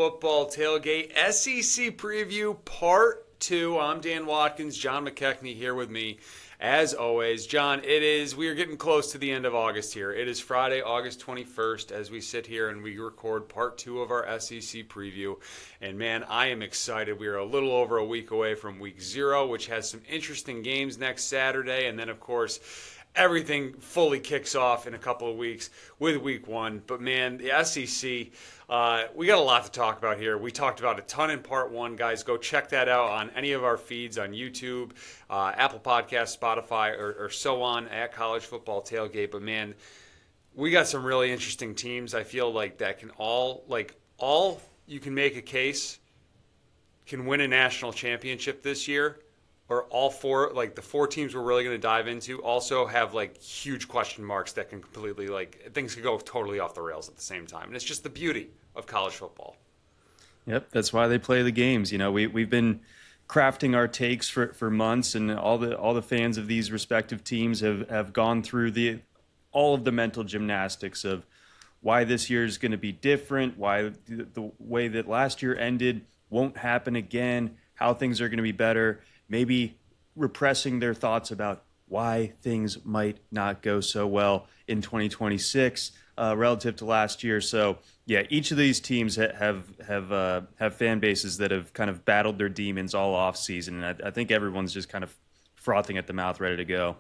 Football Tailgate SEC Preview Part 2. I'm Dan Watkins, John McKechnie here with me. As always, John, we are getting close to the end of August here. It is Friday, August 21st, as we sit here and we record Part 2 of our SEC Preview. And man, I am excited. We are a little over a week away from Week 0, which has some interesting games next Saturday. And then, of course, everything fully kicks off in a couple of weeks with Week 1. But man, the SEC, we got a lot to talk about here. We talked about a ton in Part 1. Guys, go check that out on any of our feeds on YouTube, Apple Podcasts, Spotify, or so on at College Football Tailgate. But man, we got some really interesting teams. I feel like that can all you can make a case can win a national championship this year. Or all four, the four teams we're really going to dive into also have huge question marks that can completely, things could go totally off the rails at the same time. And it's just the beauty of college football. Yep, that's why they play the games. You know, we've been crafting our takes for months, and all the fans of these respective teams have gone through all of the mental gymnastics of why this year is going to be different, why the way that last year ended won't happen again, how things are going to be better. Maybe repressing their thoughts about why things might not go so well in 2026 relative to last year. So, yeah, each of these teams have fan bases that have kind of battled their demons all off season, and I think everyone's just kind of frothing at the mouth, ready to go.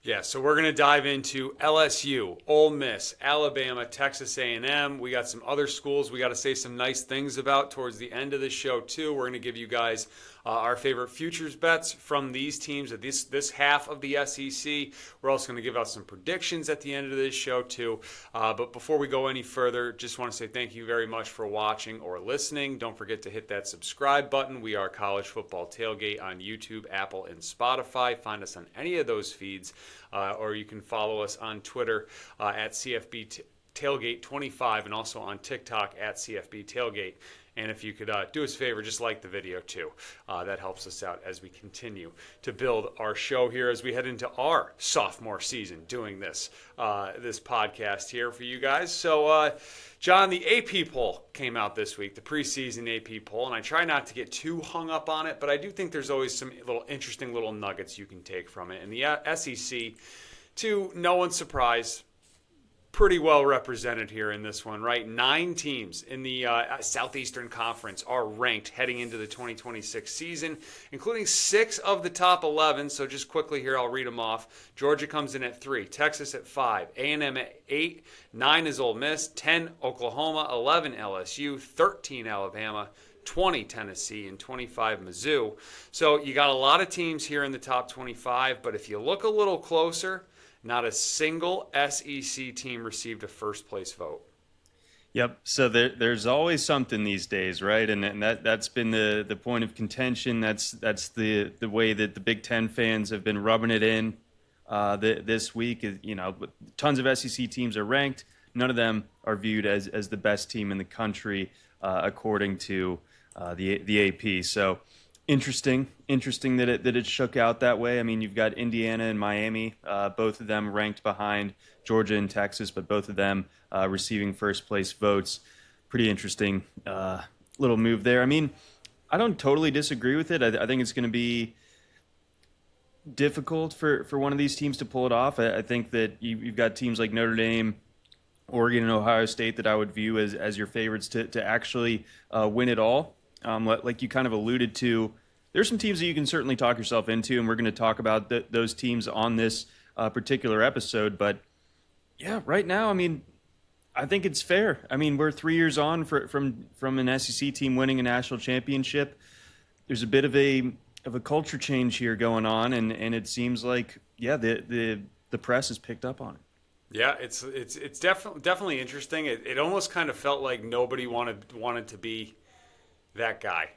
Yeah, so we're going to dive into LSU, Ole Miss, Alabama, Texas A&M. We got some other schools we got to say some nice things about towards the end of the show, too. We're going to give you guys our favorite futures bets from these teams at this half of the SEC. We're also going to give out some predictions at the end of this show, too. But before we go any further, just want to say thank you very much for watching or listening. Don't forget to hit that subscribe button. We are College Football Tailgate on YouTube, Apple, and Spotify. Find us on any of those feeds. Or you can follow us on Twitter at CFB Tailgate 25 and also on TikTok at CFB Tailgate. And if you could do us a favor, just like the video too. That helps us out as we continue to build our show here as we head into our sophomore season doing this podcast here for you guys. So, John, the AP poll came out this week, the preseason AP poll, and I try not to get too hung up on it, but I do think there's always some interesting little nuggets you can take from it. And the SEC, to no one's surprise, pretty well represented here in this one, right? 9 teams in the Southeastern Conference are ranked heading into the 2026 season, including 6 of the top 11. So just quickly here, I'll read them off. Georgia comes in at 3, Texas at 5, A&M at 8, 9 is Ole Miss, 10 Oklahoma, 11 LSU, 13 Alabama, 20 Tennessee, and 25 Mizzou. So you got a lot of teams here in the top 25, but if you look a little closer, not a single SEC team received a first-place vote. Yep. So there's always something these days, right? And that's been the point of contention. That's the way that the Big Ten fans have been rubbing it in this week. You know, tons of SEC teams are ranked. None of them are viewed as the best team in the country, according to the AP. So interesting that it shook out that way. I mean, you've got Indiana and Miami, both of them ranked behind Georgia and Texas, but both of them receiving first place votes. Pretty interesting little move there. I mean, I don't totally disagree with it. I think it's going to be difficult for one of these teams to pull it off. I think that you've got teams like Notre Dame, Oregon, and Ohio State that I would view as your favorites to actually win it all. Like you kind of alluded to, there's some teams that you can certainly talk yourself into, and we're going to talk about those teams on this particular episode. But yeah, right now, I mean, I think it's fair. I mean, we're 3 years on from an SEC team winning a national championship. There's a bit of a culture change here going on, and it seems like the press has picked up on it. Yeah, it's definitely interesting. It almost kind of felt like nobody wanted to be that guy,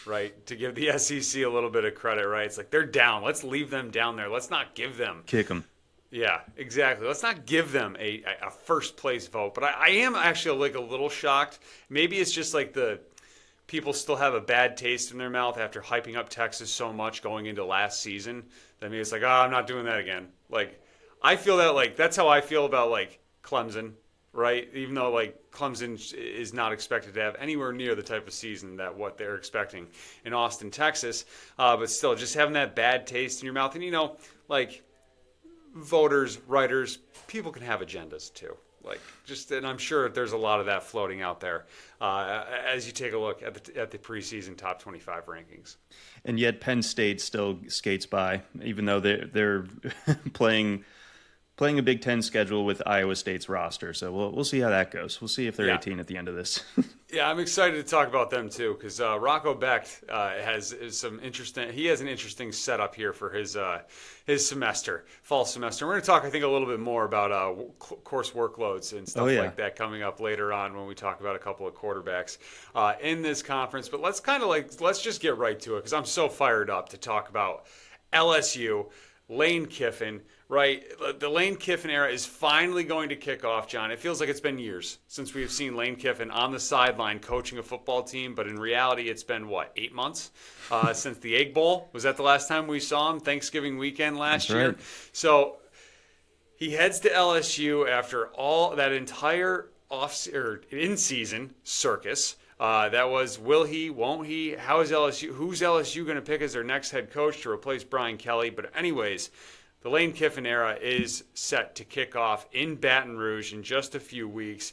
right? To give the SEC a little bit of credit, right? It's like they're down. Let's leave them down there. Let's not give them. Kick them. Yeah, exactly. Let's not give them a first place vote. But I am actually a little shocked. Maybe it's just the people still have a bad taste in their mouth after hyping up Texas so much going into last season. That means it's I'm not doing that again. I feel that that's how I feel about Clemson. right? Even though like Clemson is not expected to have anywhere near the type of season that what they're expecting in Austin, Texas, but still just having that bad taste in your mouth. And like voters, writers, people can have agendas too. And I'm sure there's a lot of that floating out there as you take a look at the preseason top 25 rankings. And yet Penn State still skates by, even though they're playing a Big Ten schedule with Iowa State's roster. So we'll see how that goes. We'll see if they're 18 at the end of this. Yeah, I'm excited to talk about them too because Rocco Becht has an interesting setup here for his fall semester. We're going to talk, I think, a little bit more about course workloads and stuff like that coming up later on when we talk about a couple of quarterbacks in this conference. But let's just get right to it because I'm so fired up to talk about LSU, Lane Kiffin. Right, the Lane Kiffin era is finally going to kick off, John. It feels like it's been years since we've seen Lane Kiffin on the sideline coaching a football team, but in reality, it's been, 8 months since the Egg Bowl? Was that the last time we saw him? Thanksgiving weekend last year? Right. So he heads to LSU after all that entire in-season circus. That was, will he, won't he? How is LSU? Who's LSU going to pick as their next head coach to replace Brian Kelly? But anyways, the Lane Kiffin era is set to kick off in Baton Rouge in just a few weeks.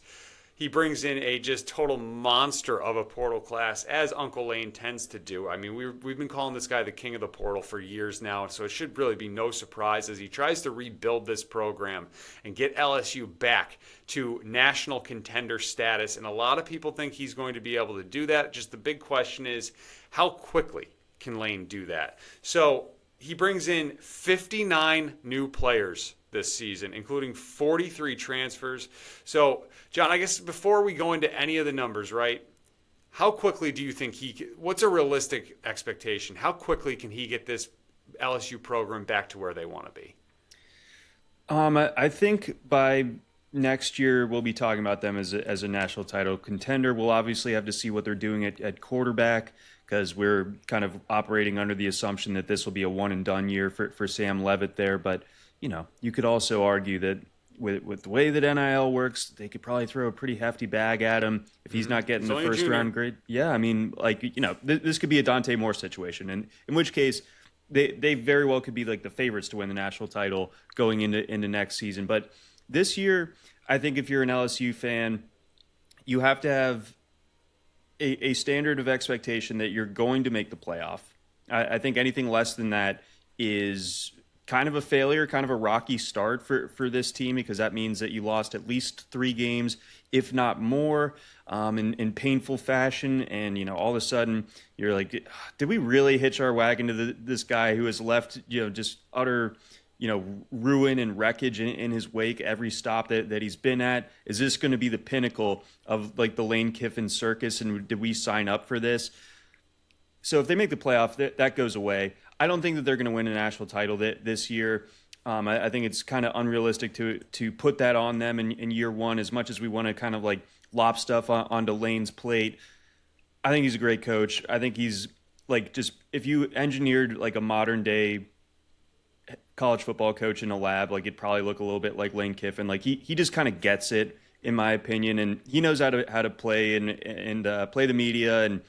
He brings in a just total monster of a portal class, as Uncle Lane tends to do. I mean, we've been calling this guy the king of the portal for years now, so it should really be no surprise as he tries to rebuild this program and get LSU back to national contender status. And a lot of people think he's going to be able to do that. Just the big question is, how quickly can Lane do that? So he brings in 59 new players this season, including 43 transfers. So, John, I guess before we go into any of the numbers, right, how quickly do you think what's a realistic expectation? How quickly can he get this LSU program back to where they want to be? I think by next year we'll be talking about them as a national title contender. We'll obviously have to see what they're doing at quarterback, because we're kind of operating under the assumption that this will be a one-and-done year for Sam Leavitt there. But, you could also argue that with the way that NIL works, they could probably throw a pretty hefty bag at him if he's not getting the first-round grade. Yeah, I mean, this could be a Dante Moore situation, and in which case they very well could be like the favorites to win the national title going into next season. But this year, I think if you're an LSU fan, you have to have a standard of expectation that you're going to make the playoff. I think anything less than that is kind of a failure, kind of a rocky start for this team, because that means that you lost at least 3 games, if not more, in painful fashion. And, all of a sudden you're like, did we really hitch our wagon to this guy who has left, just utter ruin and wreckage in his wake every stop that he's been at? Is this going to be the pinnacle of like the Lane Kiffin circus? And did we sign up for this? So if they make the playoff, that goes away. I don't think that they're going to win a national title this year. I think it's kind of unrealistic to put that on them in year one, as much as we want to kind of like lop stuff onto Lane's plate. I think he's a great coach. I think he's like, just if you engineered like a modern day college football coach in a lab, like it'd probably look a little bit like Lane Kiffin. Like he just kind of gets it, in my opinion, and he knows how to play and play the media and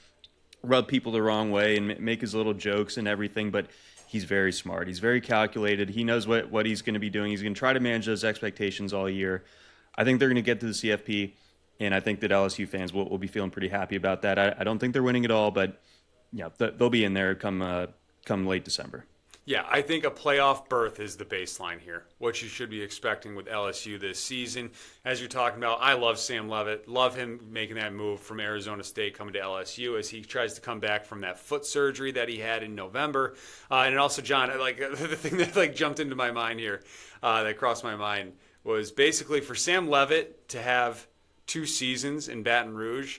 rub people the wrong way and make his little jokes and everything. But he's very smart. He's very calculated. He knows what he's going to be doing. He's going to try to manage those expectations all year. I think they're going to get to the CFP, and I think that LSU fans will be feeling pretty happy about that. I don't think they're winning it all, but yeah, they'll be in there come late December. Yeah, I think a playoff berth is the baseline here, what you should be expecting with LSU this season. As you're talking about, I love Sam Leavitt. Love him making that move from Arizona State coming to LSU as he tries to come back from that foot surgery that he had in November. And also, John, like the thing that like jumped into my mind here, that crossed my mind, was basically for Sam Leavitt to have 2 seasons in Baton Rouge,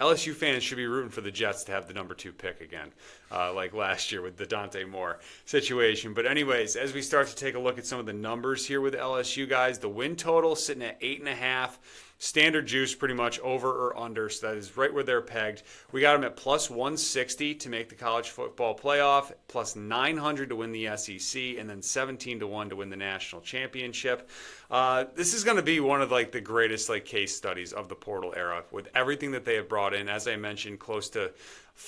LSU fans should be rooting for the Jets to have the number 2 pick again, like last year with the Dante Moore situation. But anyways, as we start to take a look at some of the numbers here with LSU, guys, the win total sitting at 8.5. Standard juice pretty much over or under, so that is right where they're pegged. We got them at plus 160 to make the college football playoff, plus 900 to win the SEC, and then 17 to 1 to win the national championship. This is going to be one of like the greatest like case studies of the portal era with everything that they have brought in. As I mentioned, close to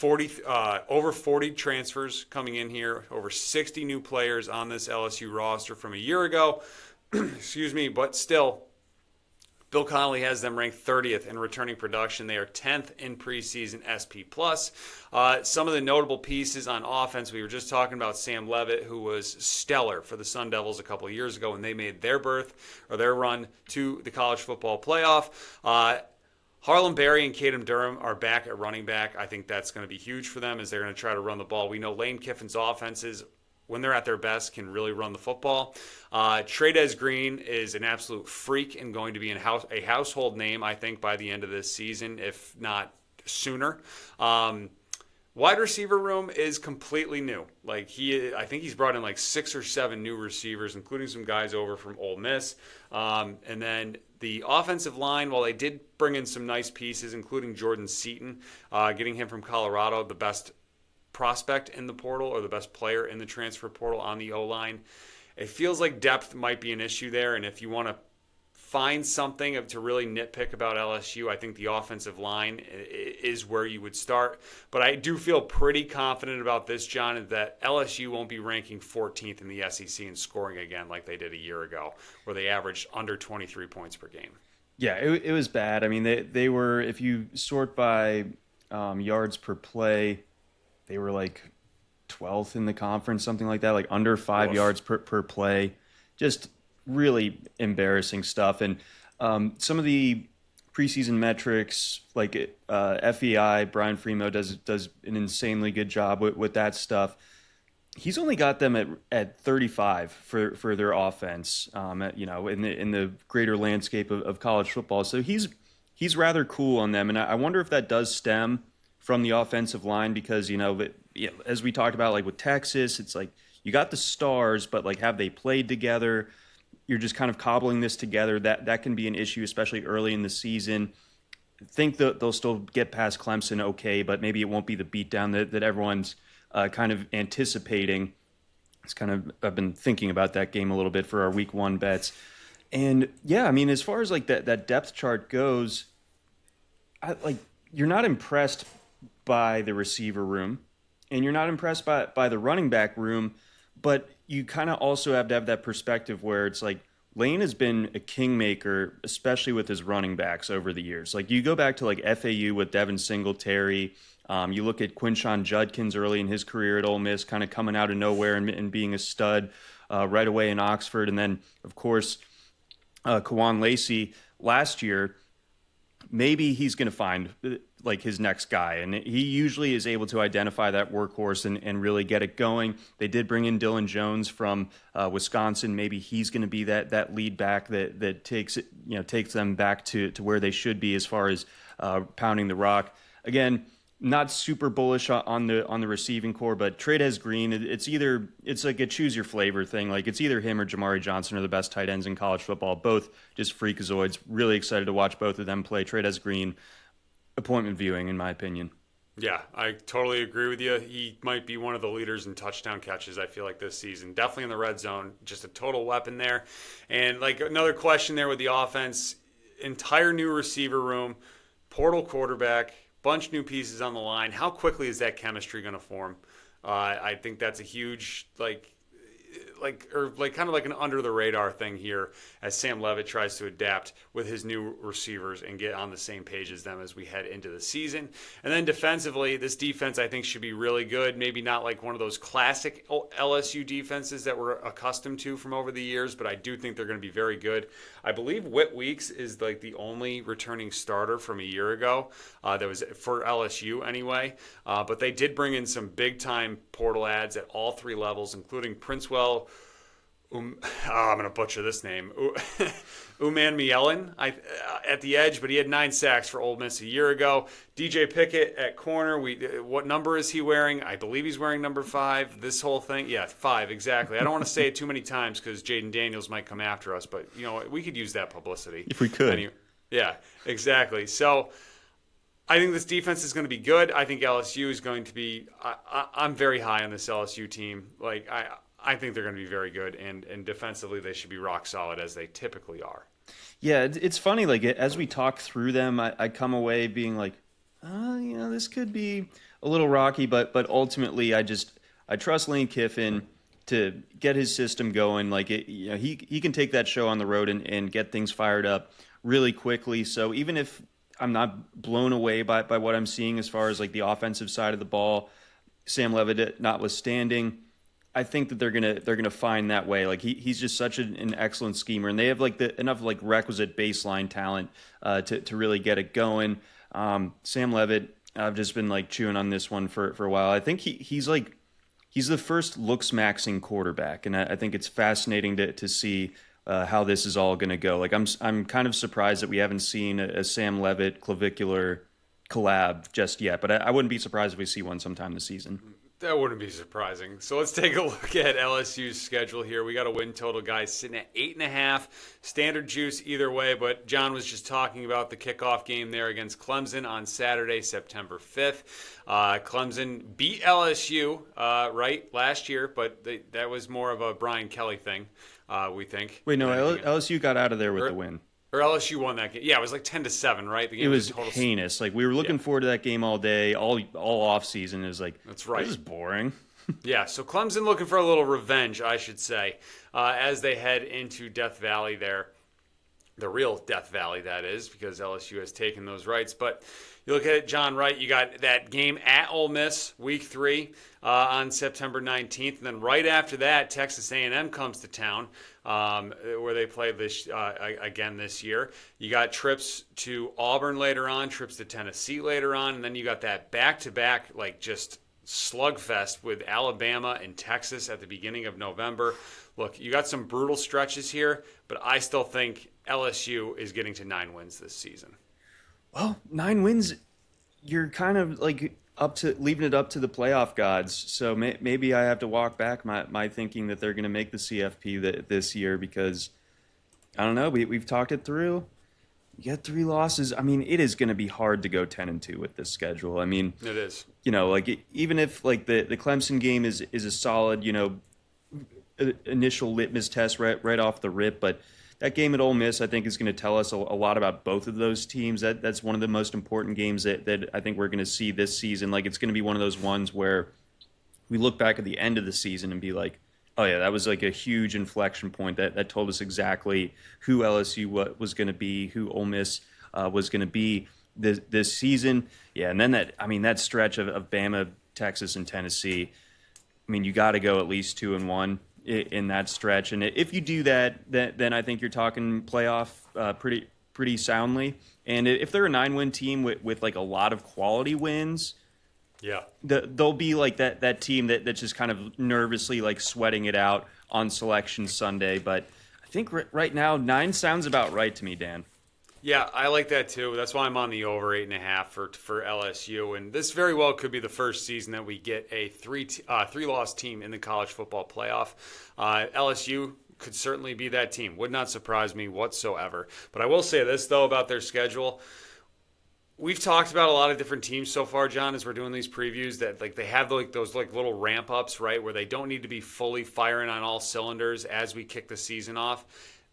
over 40 transfers coming in here, over 60 new players on this LSU roster from a year ago. Excuse me, but still, Bill Connolly has them ranked 30th in returning production. They are 10th in preseason SP+. Some of the notable pieces on offense, we were just talking about Sam Leavitt, who was stellar for the Sun Devils a couple of years ago when they made their run to the college football playoff. Harlem Berry and Kadem Durham are back at running back. I think that's going to be huge for them as they're going to try to run the ball. We know Lane Kiffin's offenses, when they're at their best, can really run the football. Trey'Dez Green is an absolute freak and going to be a household name, I think, by the end of this season, if not sooner. Wide receiver room is completely new. I think he's brought in like 6 or 7 new receivers, including some guys over from Ole Miss. And then the offensive line, while they did bring in some nice pieces, including Jordan Seaton, getting him from Colorado, the best prospect in the portal or the best player in the transfer portal on the O-line. It feels like depth might be an issue there, and if you want to find something to really nitpick about LSU, I think the offensive line is where you would start. But I do feel pretty confident about this, John, that LSU won't be ranking 14th in the SEC in scoring again like they did a year ago, where they averaged under 23 points per game. Yeah, it was bad. I mean, they were, if you sort by yards per play, they were like 12th in the conference, something like that, like under 5 yards per play. Just really embarrassing stuff. And some of the preseason metrics, like FEI, Brian Fremo does an insanely good job with that stuff. He's only got them at 35 for their offense, in the greater landscape of college football. So he's rather cool on them. And I wonder if that does stem from the offensive line, because, as we talked about, like with Texas, it's like you got the stars, but like, have they played together? You're just kind of cobbling this together. That can be an issue, especially early in the season. I think that they'll still get past Clemson okay, but maybe it won't be the beatdown that everyone's kind of anticipating. I've been thinking about that game a little bit for our week 1 bets. And yeah, I mean, as far as like that depth chart goes, you're not impressed by the receiver room, and you're not impressed by the running back room, but you kind of also have to have that perspective where it's like Lane has been a kingmaker, especially with his running backs over the years. Like you go back to like FAU with Devin Singletary, you look at Quinshon Judkins early in his career at Ole Miss, kind of coming out of nowhere and being a stud right away in Oxford, and then of course Kawan Lacey last year. Maybe he's going to find like his next guy, and he usually is able to identify that workhorse and really get it going. They did bring in Dylan Jones from Wisconsin. Maybe he's going to be that lead back that takes them back to where they should be as far as pounding the rock. Again, not super bullish on the receiving core, but Trey'Dez Green, it's like a choose your flavor thing. Like it's either him or Jamari Johnson are the best tight ends in college football. Both just freakazoids. Really excited to watch both of them play. Trey'Dez Green, appointment viewing in my opinion. Yeah, I totally agree with you. He might be one of the leaders in touchdown catches, I feel like, this season. Definitely in the red zone. Just a total weapon there. And like another question there with the offense, entire new receiver room, portal quarterback, bunch new pieces on the line. How quickly is that chemistry going to form? I think that's a huge kind of like an under the radar thing here as Sam Leavitt tries to adapt with his new receivers and get on the same page as them as we head into the season. And then defensively, this defense I think should be really good. Maybe not like one of those classic LSU defenses that we're accustomed to from over the years, but I do think they're going to be very good. I believe Whit Weeks is like the only returning starter from a year ago that was for LSU anyway. But they did bring in some big time portal ads at all 3 levels, including Princewell. I'm going to butcher this name. Uman Mielen at the edge, but he had 9 sacks for Ole Miss a year ago. DJ Pickett at corner. What number is he wearing? I believe he's wearing number 5. This whole thing, 5 exactly. I don't want to say it too many times because Jaden Daniels might come after us, but we could use that publicity if we could. Yeah, exactly. So I think this defense is going to be good. I think LSU is going to be. I'm very high on this LSU team. Like I think they're going to be very good, and defensively they should be rock solid as they typically are. Yeah, it's funny. Like as we talk through them, I come away being like, this could be a little rocky, but ultimately, I trust Lane Kiffin to get his system going. Like he can take that show on the road and get things fired up really quickly. So even if I'm not blown away by what I'm seeing as far as like the offensive side of the ball, Sam Levitt notwithstanding, I think that they're gonna find that way. Like he's just such an excellent schemer, and they have like enough like requisite baseline talent to really get it going. Sam Levitt, I've just been like chewing on this one for a while. I think he's the first looks maxing quarterback, and I think it's fascinating to see how this is all going to go. Like I'm kind of surprised that we haven't seen a Sam Levitt clavicular collab just yet, but I wouldn't be surprised if we see one sometime this season. That wouldn't be surprising. So let's take a look at LSU's schedule here. We got a win total, guys, sitting at 8.5. Standard juice either way, but John was just talking about the kickoff game there against Clemson on Saturday, September 5th. Clemson beat LSU, right, last year, but that was more of a Brian Kelly thing, we think. Wait, no, LSU got out of there with the win. Or LSU won that game. Yeah, it was like 10-7, right? The game it was total heinous. Like we were looking forward to that game all day, all off season. It was like, that's right. This is boring. Yeah, so Clemson looking for a little revenge, I should say, as they head into Death Valley there. The real Death Valley, that is, because LSU has taken those rights. But you look at it, John, right, you got that game at Ole Miss, Week 3, on September 19th. And then right after that, Texas A&M comes to town, where they play this again this year. You got trips to Auburn later on, trips to Tennessee later on, and then you got that back-to-back, like, just slugfest with Alabama and Texas at the beginning of November. Look, you got some brutal stretches here, but I still think LSU is getting to 9 wins this season. Well, 9 wins, you're kind of like leaving it up to the playoff gods. So maybe I have to walk back my thinking that they're going to make the CFP this year, because I don't know. We've talked it through. You get 3 losses. I mean, it is going to be hard to go 10-2 with this schedule. I mean, it is. Like even if like the Clemson game is a solid, initial litmus test right off the rip, but that game at Ole Miss, I think, is going to tell us a lot about both of those teams. That's one of the most important games that I think we're going to see this season. Like, it's going to be one of those ones where we look back at the end of the season and be like, oh, yeah, that was like a huge inflection point that told us exactly who LSU was going to be, who Ole Miss was going to be this season. Yeah, and then that stretch of Bama, Texas, and Tennessee, I mean, you got to go at least 2-1 in that stretch. And if you do that, then I think you're talking playoff pretty soundly. And if they're a 9-win team with like a lot of quality wins, yeah, they'll be like that team that's just kind of nervously like sweating it out on Selection Sunday. But I think right now 9 sounds about right to me, Dan. Yeah, I like that too. That's why I'm on the over 8.5 for LSU. And this very well could be the first season that we get a three-loss team in the college football playoff. LSU could certainly be that team. Would not surprise me whatsoever. But I will say this, though, about their schedule. We've talked about a lot of different teams so far, John, as we're doing these previews, that like they have like those like little ramp ups, right, where they don't need to be fully firing on all cylinders as we kick the season off.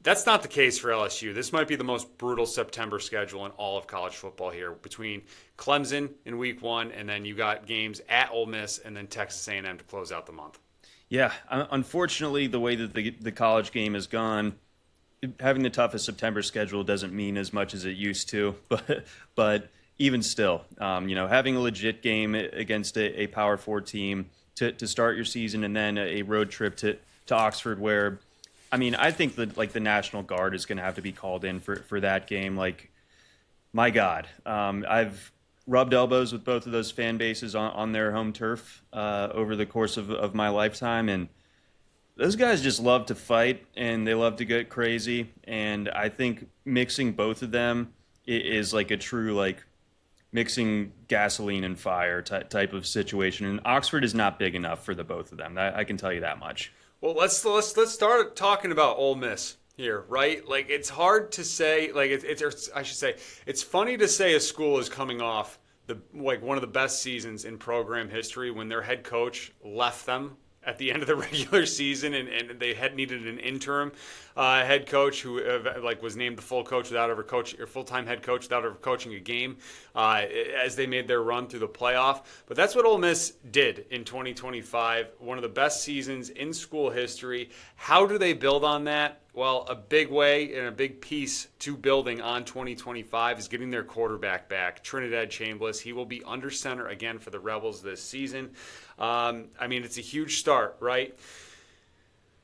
That's not the case for LSU. This might be the most brutal September schedule in all of college football here, between Clemson in Week 1, and then you got games at Ole Miss and then Texas A&M to close out the month. Yeah, unfortunately, the way that the college game has gone, having the toughest September schedule doesn't mean as much as it used to. But even still, having a legit game against a Power 4 team to start your season, and then a road trip to Oxford, where, I mean, I think that like the National Guard is going to have to be called in for that game. Like, my God, I've rubbed elbows with both of those fan bases on their home turf over the course of my lifetime, and those guys just love to fight and they love to get crazy. And I think mixing both of them is like a true like mixing gasoline and fire type of situation. And Oxford is not big enough for the both of them. I can tell you that much. Well, let's start talking about Ole Miss. here, right? Like, it's hard to say, like, I should say, it's funny to say a school is coming off one of the best seasons in program history when their head coach left them at the end of the regular season, and they had needed an interim head coach who was named the full-time head coach without ever coaching a game as they made their run through the playoff. But that's what Ole Miss did in 2025, one of the best seasons in school history. How do they build on that? Well, a big way and a big piece to building on 2025 is getting their quarterback back, Trinidad Chambliss. He will be under center again for the Rebels this season. It's a huge start, right?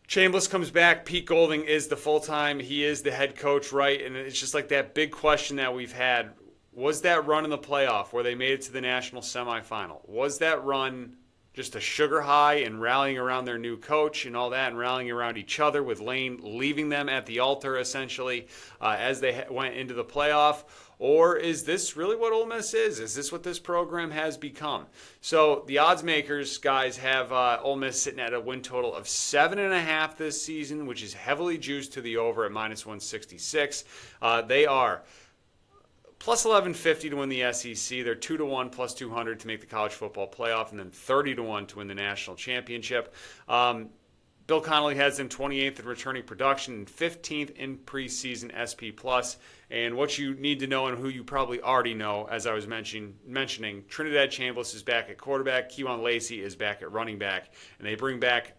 Chambliss comes back. Pete Golding is the full-time. He is the head coach, right? And it's just like that big question that we've had. Was that run in the playoff where they made it to the national semifinal? Was that run just a sugar high and rallying around their new coach and all that and rallying around each other with Lane leaving them at the altar essentially as they went into the playoff? Or is this really what Ole Miss is? Is this what this program has become? So the odds makers, guys, have Ole Miss sitting at a win total of 7.5 this season, which is heavily juiced to the over at minus 166. They are plus 1150 to win the SEC. They're 2-1 plus 200 to make the college football playoff, and then 30-1 to win the national championship. Bill Connolly has them 28th in returning production and 15th in preseason SP+. And what you need to know and who you probably already know, as I was mentioning, Trinidad Chambliss is back at quarterback, Kewan Lacey is back at running back, and they bring back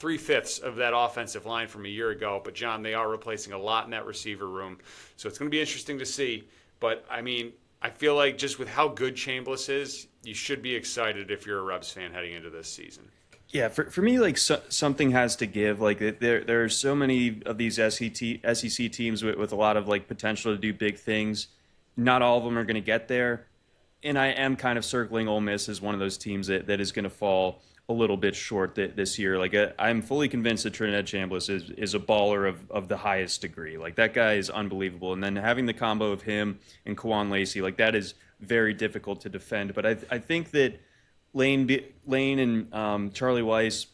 3/5 of that offensive line from a year ago. But, John, they are replacing a lot in that receiver room. So it's going to be interesting to see. But, I feel like just with how good Chambliss is, you should be excited if you're a Rebs fan heading into this season. Yeah, for me, something has to give. Like there are so many of these SEC teams with a lot of potential to do big things. Not all of them are going to get there, and I am kind of circling Ole Miss as one of those teams that is going to fall a little bit short this year. I'm fully convinced that Trinidad Chambliss is a baller of the highest degree. That guy is unbelievable, and then having the combo of him and Kewan Lacey, that is very difficult to defend. But I think that Lane and Charlie Weiss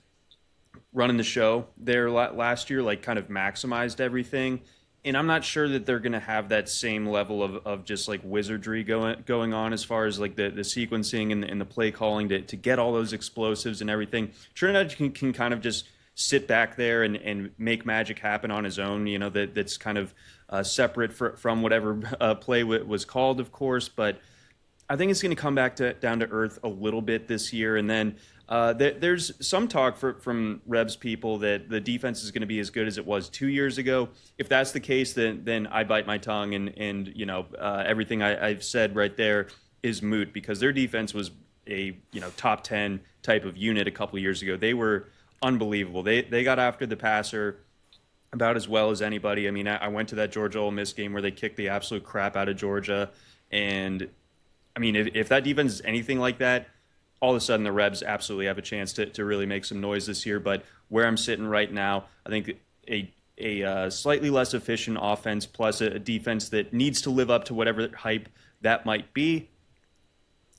running the show there last year, kind of maximized everything. And I'm not sure that they're going to have that same level of just wizardry going on as far as the sequencing and the play calling to get all those explosives and everything. Trinidad can kind of just sit back there and make magic happen on his own. That's kind of separate from whatever play was called, of course, but I think it's going to come back down to earth a little bit this year. And then there's some talk from Rebs people that the defense is going to be as good as it was 2 years ago. If that's the case, then I bite my tongue and everything I've said right there is moot, because their defense was a top 10 type of unit a couple years ago. They were unbelievable. They got after the passer about as well as anybody. I went to that Georgia Ole Miss game where they kicked the absolute crap out of Georgia, and if that defense is anything like that, all of a sudden the Rebs absolutely have a chance to really make some noise this year. But where I'm sitting right now, I think a slightly less efficient offense plus a defense that needs to live up to whatever hype that might be.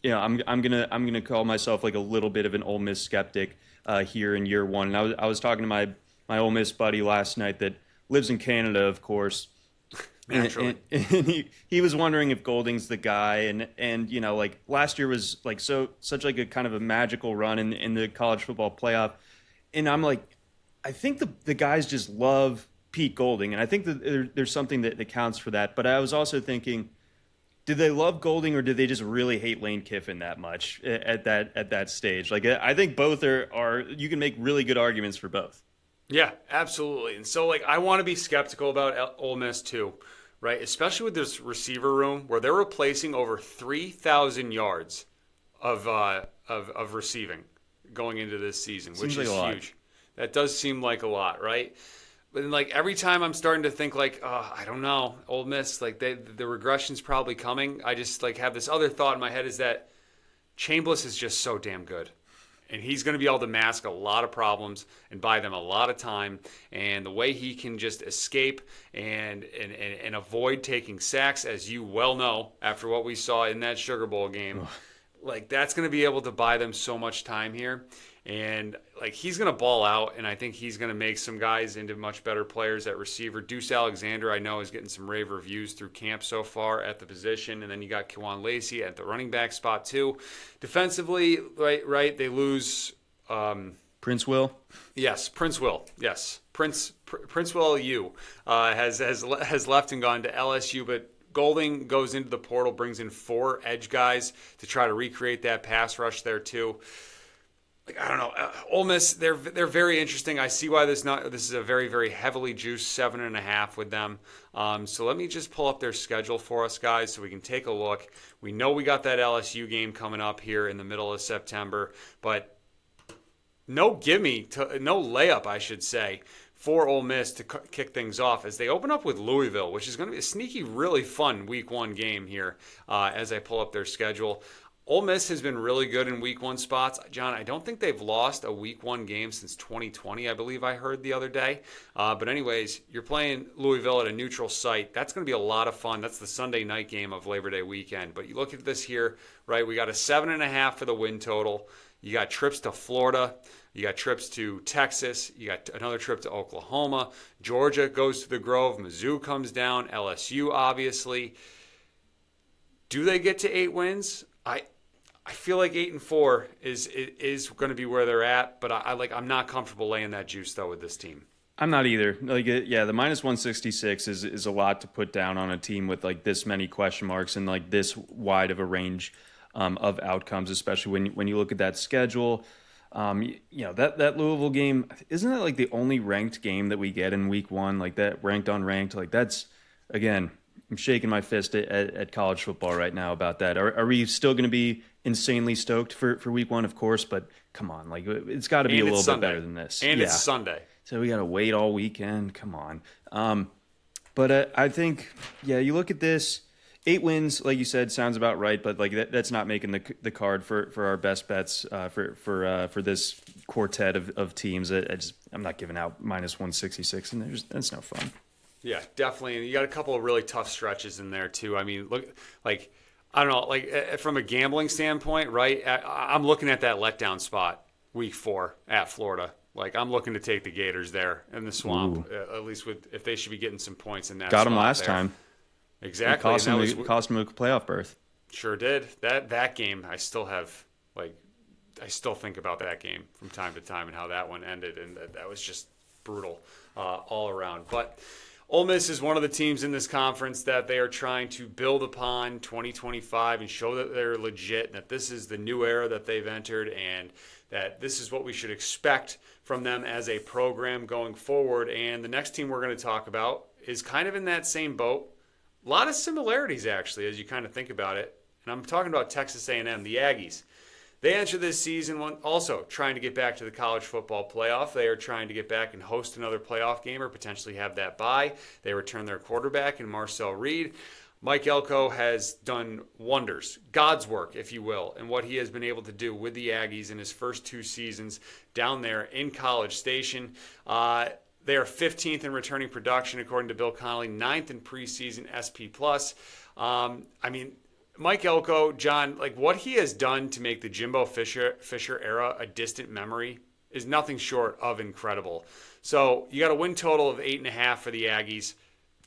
I'm gonna call myself a little bit of an Ole Miss skeptic here in year one. And I was talking to my Ole Miss buddy last night that lives in Canada, of course. And he was wondering if Golding's the guy, and last year was such a kind of a magical run in the college football playoff, and I'm I think the guys just love Pete Golding, and I think that there's something that counts for that. But I was also thinking, did they love Golding, or did they just really hate Lane Kiffin that much at that stage? I think both are you can make really good arguments for both. Yeah, absolutely. And so I want to be skeptical about Ole Miss too. Right, especially with this receiver room where they're replacing over 3,000 yards of receiving going into this season, which is huge. That does seem like a lot, right? But then, every time I'm starting to think I don't know, Ole Miss, the regression's probably coming. I just have this other thought in my head is that Chambliss is just so damn good. And he's going to be able to mask a lot of problems and buy them a lot of time. And the way he can just escape and avoid taking sacks, as you well know, after what we saw in that Sugar Bowl game, that's going to be able to buy them so much time here. And like he's going to ball out, and I think he's going to make some guys into much better players at receiver. Deuce Alexander, I know, is getting some rave reviews through camp so far at the position, and then you got Kwan Lacey at the running back spot too. Defensively, right, they lose. Prince Will. Yes, Prince Will. Yes, Prince Will U has left and gone to LSU, but Golding goes into the portal, brings in 4 edge guys to try to recreate that pass rush there too. Like, I don't know, Ole Miss, they're very interesting. I see why this is a very, very heavily juiced 7.5 with them. So let me just pull up their schedule for us, guys, so we can take a look. We know we got that LSU game coming up here in the middle of September, but no layup, I should say, for Ole Miss to kick things off as they open up with Louisville, which is going to be a sneaky, really fun Week 1 game here as I pull up their schedule. Ole Miss has been really good in Week 1 spots. John, I don't think they've lost a Week 1 game since 2020, I believe I heard the other day. But anyways, you're playing Louisville at a neutral site. That's going to be a lot of fun. That's the Sunday night game of Labor Day weekend. But you look at this here, right? We got a 7.5 for the win total. You got trips to Florida. You got trips to Texas. You got another trip to Oklahoma. Georgia goes to the Grove. Mizzou comes down. LSU, obviously. Do they get to 8 wins? I feel like 8-4 is going to be where they're at, but I'm not comfortable laying that juice though with this team. I'm not either. The minus 166 is a lot to put down on a team with like this many question marks and like this wide of a range of outcomes, especially when you look at that schedule. That Louisville game, isn't that like the only ranked game that we get in Week 1? Like that ranked unranked, like that's, again, I'm shaking my fist at college football right now about that. Are we still going to be insanely stoked for Week 1? Of course, but come on, like it's got to be a little bit better than this. And it's Sunday. So we got to wait all weekend. Come on. But I think, you look at this, 8 wins, like you said, sounds about right. But like that's not making the card for our best bets for this quartet of teams. I'm not giving out minus 166, and that's no fun. Yeah, definitely. And you got a couple of really tough stretches in there too. I mean, look, like I don't know, like from a gambling standpoint, right? I'm looking at that letdown spot, Week 4 at Florida. Like I'm looking to take the Gators there in the swamp, at least if they should be getting some points in that. Got them last time. Exactly. It cost them a playoff berth. Sure did. That game, I still think about that game from time to time and how that one ended, and that was just brutal all around. But Ole Miss is one of the teams in this conference that they are trying to build upon 2025 and show that they're legit and that this is the new era that they've entered and that this is what we should expect from them as a program going forward. And the next team we're going to talk about is kind of in that same boat. A lot of similarities, actually, as you kind of think about it. And I'm talking about Texas A&M, the Aggies. They enter this season also trying to get back to the college football playoff. They are trying to get back and host another playoff game or potentially have that bye. They return their quarterback in Marcel Reed. Mike Elko has done wonders, God's work, if you will, and what he has been able to do with the Aggies in his first 2 seasons down there in College Station. They are 15th in returning production, according to Bill Connolly, 9th in preseason SP+. Mike Elko, John, like what he has done to make the Jimbo Fisher era a distant memory is nothing short of incredible. So you got a win total of 8.5 for the Aggies,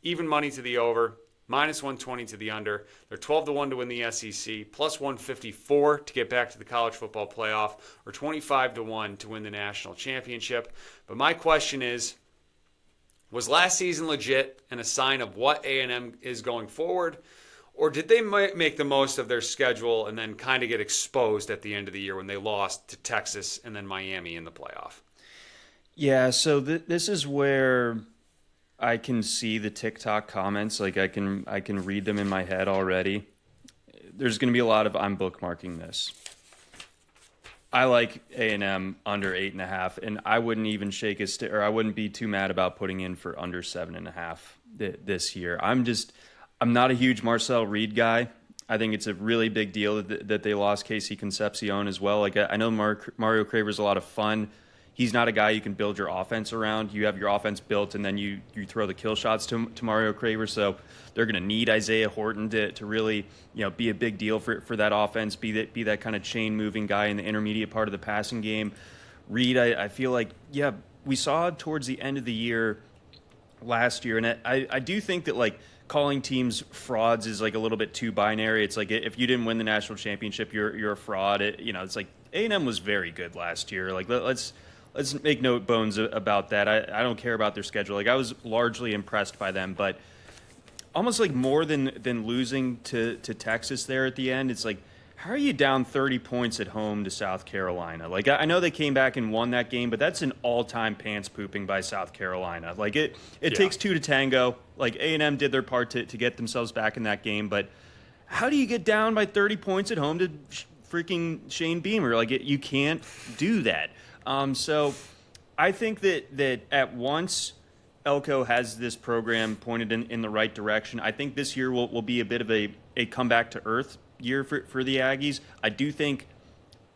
even money to the over, minus 120 to the under. They're 12-1 to win the SEC, plus 154 to get back to the college football playoff, or 25-1 to win the national championship. But my question is, was last season legit and a sign of what A&M is going forward? Or did they make the most of their schedule and then kind of get exposed at the end of the year when they lost to Texas and then Miami in the playoff? Yeah, so this is where I can see the TikTok comments. Like I can read them in my head already. There's going to be a lot of I'm bookmarking this. I like A&M under 8.5, and I wouldn't even I wouldn't be too mad about putting in for under 7.5 this year. I'm not a huge Marcel Reed guy. I think it's a really big deal that they lost Casey Concepcion as well. Like I know Mario Craver's a lot of fun. He's not a guy you can build your offense around. You have your offense built, and then you throw the kill shots to Mario Craver. So they're going to need Isaiah Horton to really be a big deal for that offense. Be that kind of chain moving guy in the intermediate part of the passing game. Reed, I feel like, yeah, we saw towards the end of the year last year, and I do think that, like, calling teams frauds is like a little bit too binary. It's like if you didn't win the national championship, you're a fraud. It's like A&M was very good last year. Like let's make no bones about that. I don't care about their schedule. Like I was largely impressed by them, but almost like more than losing to Texas there at the end, it's like, how are you down 30 points at home to South Carolina? Like, I know they came back and won that game, but that's an all-time pants pooping by South Carolina. Like, it takes two to tango. Like, A&M did their part to get themselves back in that game, but how do you get down by 30 points at home to freaking Shane Beamer? Like, you can't do that. So I think that at once Elko has this program pointed in the right direction. I think this year will be a bit of a comeback to earth year for the Aggies. I do think,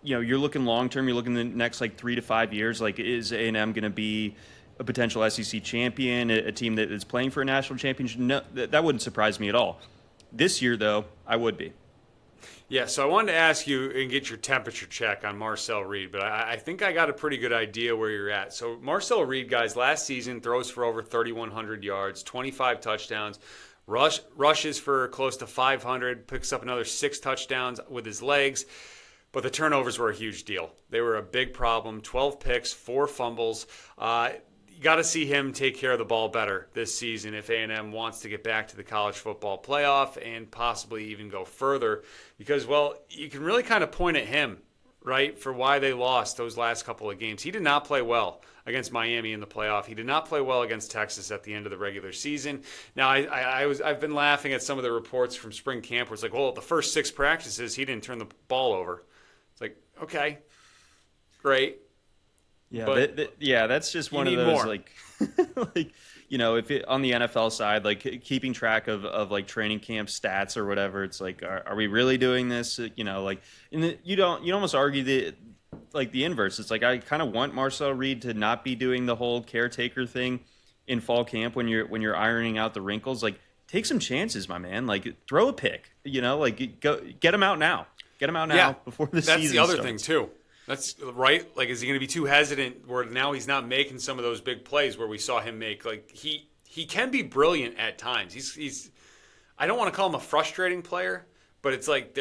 you're looking long term. You're looking the next 3 to 5 years. Like, is A&M going to be a potential SEC champion, a team that is playing for a national championship? No, that wouldn't surprise me at all. This year, though, I would be. Yeah, so I wanted to ask you and get your temperature check on Marcel Reed, but I think I got a pretty good idea where you're at. So Marcel Reed, guys, last season throws for over 3,100 yards, 25 touchdowns, rushes for close to 500, picks up another 6 touchdowns with his legs. But the turnovers were a huge deal. They were a big problem. 12 picks, 4 fumbles. You got to see him take care of the ball better this season if A&M wants to get back to the college football playoff and possibly even go further. Because, well, you can really kind of point at him, right, for why they lost those last couple of games. He did not play well against Miami in the playoff. He did not play well against Texas at the end of the regular season. Now, I've been laughing at some of the reports from spring camp where it's like, well, the first 6 practices, he didn't turn the ball over. It's like, okay, great. Yeah, but that's just one of those more. like if it, on the NFL side, like keeping track of like training camp stats or whatever, it's like, are we really doing this? You almost argue the inverse. It's like, I kind of want Marcel Reed to not be doing the whole caretaker thing in fall camp when you're ironing out the wrinkles. Like, take some chances, my man. Like, throw a pick. Go get him out now. Get him out now before the season starts. That's the other thing too. That's right. Like, is he going to be too hesitant where now he's not making some of those big plays where we saw him make? Like, he can be brilliant at times. He's I don't want to call him a frustrating player, but it's like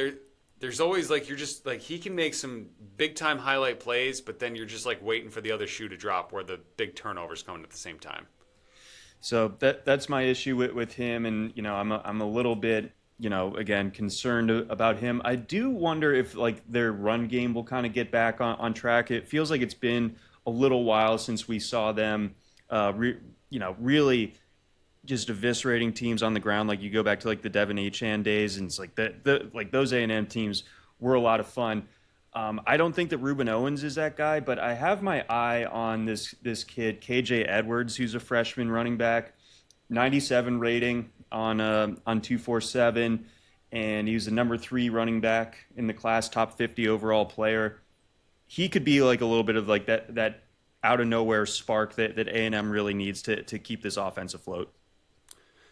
there's always like, you're just like, he can make some big time highlight plays, but then you're just like waiting for the other shoe to drop where the big turnovers coming at the same time. So that's my issue with him, and I'm a little bit again, concerned about him. I do wonder if like their run game will kind of get back on track. It feels like it's been a little while since we saw them, really just eviscerating teams on the ground. Like, you go back to like the Devin Achane days, and it's like like those A&M teams were a lot of fun. I don't think that Reuben Owens is that guy, but I have my eye on this kid, KJ Edwards, who's a freshman running back, 97 rating on 247, and he was the number 3 running back in the class, top 50 overall player. He could be like a little bit of like that out of nowhere spark that A&M really needs to keep this offense afloat.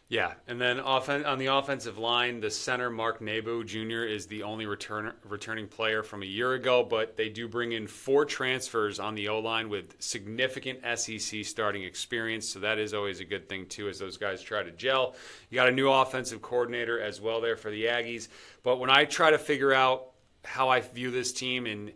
Yeah, and then on the offensive line, the center, Mark Nabu Jr., is the only returning player from a year ago, but they do bring in 4 transfers on the O-line with significant SEC starting experience, so that is always a good thing, too, as those guys try to gel. You got a new offensive coordinator as well there for the Aggies, but when I try to figure out how I view this team and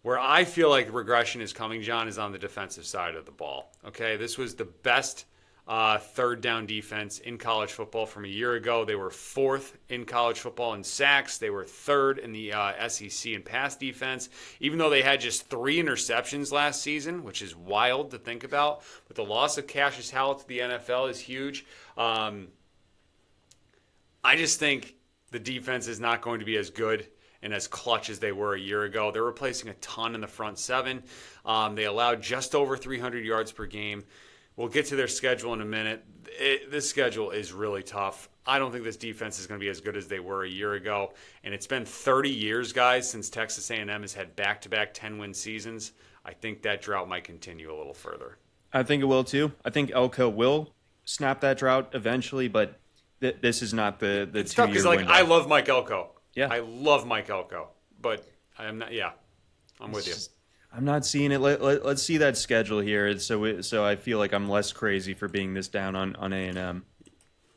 where I feel like regression is coming, John, is on the defensive side of the ball. Okay, this was the best third down defense in college football from a year ago. They were 4th in college football in sacks. They were 3rd in the SEC in pass defense, even though they had just 3 interceptions last season, which is wild to think about. But the loss of Cassius Howell to the NFL is huge. I just think the defense is not going to be as good and as clutch as they were a year ago. They're replacing a ton in the front 7. They allowed just over 300 yards per game. We'll get to their schedule in a minute. This schedule is really tough. I don't think this defense is going to be as good as they were a year ago. And it's been 30 years, guys, since Texas A&M has had back-to-back 10-win seasons. I think that drought might continue a little further. I think it will, too. I think Elko will snap that drought eventually, but this is not the it's 2-year tough because, like, window. I love Mike Elko. Yeah. I love Mike Elko. But I am not – yeah, I'm with you. I'm not seeing it. Let's see that schedule here. So I feel like I'm less crazy for being this down on A&M.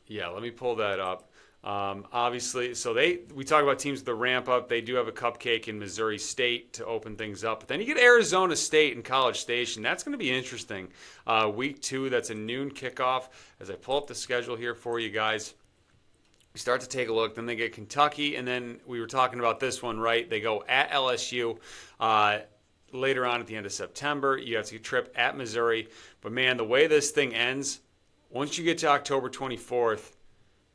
Yeah, let me pull that up. Obviously, so we talk about teams with the ramp up. They do have a cupcake in Missouri State to open things up. But then you get Arizona State and College Station. That's going to be interesting. Week 2, that's a noon kickoff. As I pull up the schedule here for you guys, we start to take a look. Then they get Kentucky, and then we were talking about this one, right? They go at LSU. Later on at the end of September, you have a trip at Missouri. But, man, the way this thing ends, once you get to October 24th,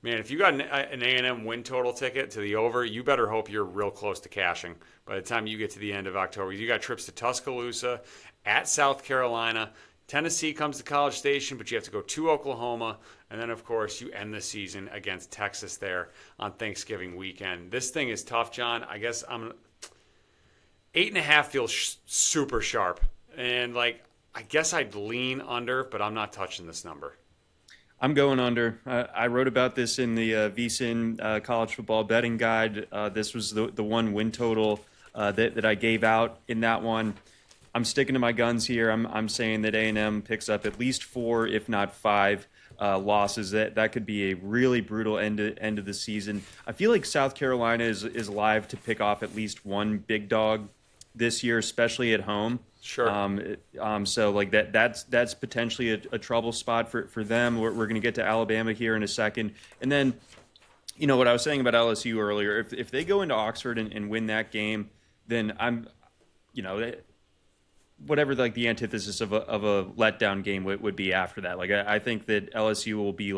man, if you got an A&M win total ticket to the over, you better hope you're real close to cashing by the time you get to the end of October. You got trips to Tuscaloosa, at South Carolina. Tennessee comes to College Station, but you have to go to Oklahoma. And then, of course, you end the season against Texas there on Thanksgiving weekend. This thing is tough, John. I guess 8.5 feels super sharp. And, I guess I'd lean under, but I'm not touching this number. I'm going under. I wrote about this in the VSiN college football betting guide. This was the one win total that I gave out in that one. I'm sticking to my guns here. I'm saying that A&M picks up at least 4, if not 5 losses. That could be a really brutal end of the season. I feel like South Carolina is live to pick off at least one big dog this year, especially at home. Sure. So that's potentially a trouble spot for them. We're going to get to Alabama here in a second, and then what I was saying about LSU earlier. If they go into Oxford and win that game, then I'm, whatever the antithesis of a letdown game would be after that. I think that LSU will be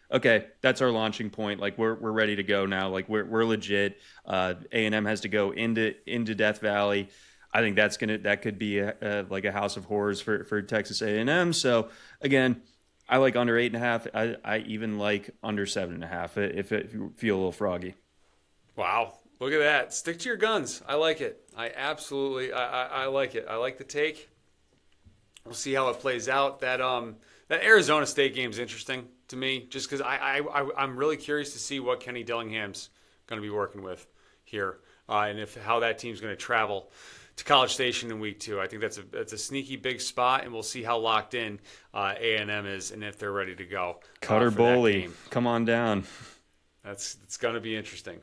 okay, that's our launching point. We're ready to go now. We're legit. A&M has to go into Death Valley. I think that could be a house of horrors for Texas A&M. So again, I like under 8.5. I even like under 7.5 if you feel a little froggy. Wow. Look at that. Stick to your guns. I like it. I absolutely like it. I like the take. We'll see how it plays out. That Arizona State game is interesting to me just because I'm really curious to see what Kenny Dillingham's going to be working with here and how that team's going to travel to College Station in week 2. I think that's a sneaky big spot, and we'll see how locked in A&M is and if they're ready to go. Cutter Boley, come on down. It's going to be interesting.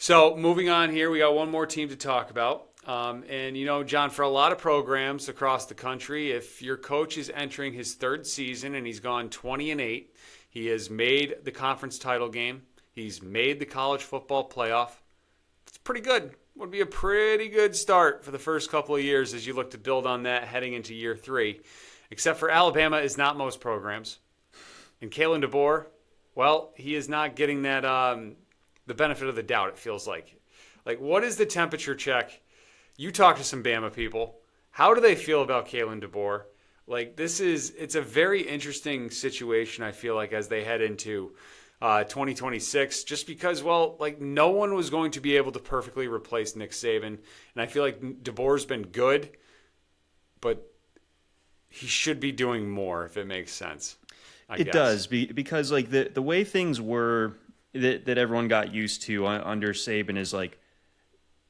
So moving on here, we got one more team to talk about. And, John, for a lot of programs across the country, if your coach is entering his 3rd season and he's gone 20-8, he has made the conference title game, he's made the college football playoff. It's pretty good. Would be a pretty good start for the first couple of years as you look to build on that heading into year 3. Except for Alabama is not most programs. And Kalen DeBoer, well, he is not getting that the benefit of the doubt, it feels like. What is the temperature check? You talk to some Bama people. How do they feel about Kalen DeBoer? It's a very interesting situation, I feel like, as they head into 2026, just because, no one was going to be able to perfectly replace Nick Saban. And I feel like DeBoer's been good, but he should be doing more, if it makes sense. I guess. Does, because the way things were that everyone got used to under Saban is